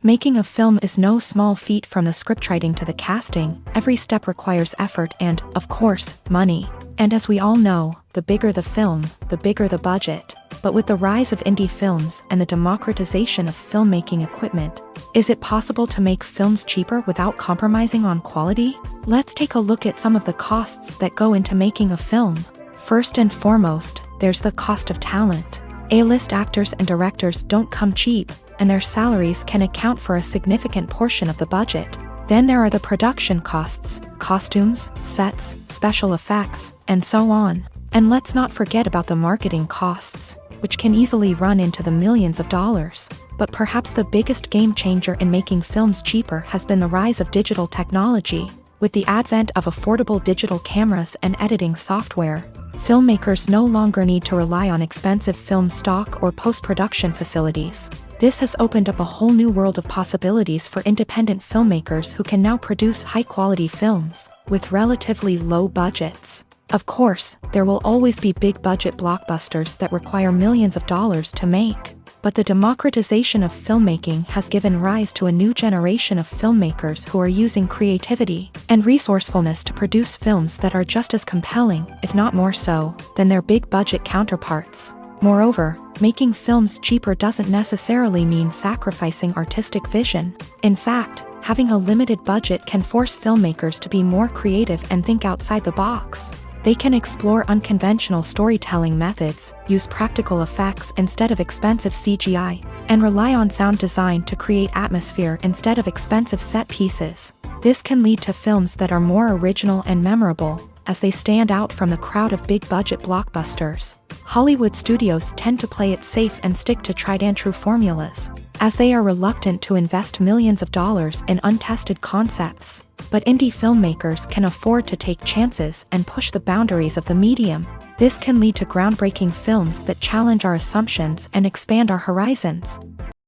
Making a film is no small feat. From the scriptwriting to the casting. Every step requires effort and, of course, money. And as we all know, the bigger the film, the bigger the budget. But with the rise of indie films and the democratization of filmmaking equipment, is it possible to make films cheaper without compromising on quality? Let's take a look at some of the costs that go into making a film. First and foremost, there's the cost of talent. A-list actors and directors don't come cheap, and their salaries can account for a significant portion of the budget. Then there are the production costs, costumes, sets, special effects, and so on. And let's not forget about the marketing costs, which can easily run into the millions of dollars. But perhaps the biggest game changer in making films cheaper has been the rise of digital technology. With the advent of affordable digital cameras and editing software, filmmakers no longer need to rely on expensive film stock or post-production facilities. This has opened up a whole new world of possibilities for independent filmmakers who can now produce high-quality films with relatively low budgets. Of course, there will always be big-budget blockbusters that require millions of dollars to make. But the democratization of filmmaking has given rise to a new generation of filmmakers who are using creativity and resourcefulness to produce films that are just as compelling, if not more so, than their big-budget counterparts. Moreover, making films cheaper doesn't necessarily mean sacrificing artistic vision. In fact, having a limited budget can force filmmakers to be more creative and think outside the box. They can explore unconventional storytelling methods, use practical effects instead of expensive CGI, and rely on sound design to create atmosphere instead of expensive set pieces. This can lead to films that are more original and memorable, as they stand out from the crowd of big-budget blockbusters. Hollywood studios tend to play it safe and stick to tried-and-true formulas, as they are reluctant to invest millions of dollars in untested concepts. But indie filmmakers can afford to take chances and push the boundaries of the medium. This can lead to groundbreaking films that challenge our assumptions and expand our horizons.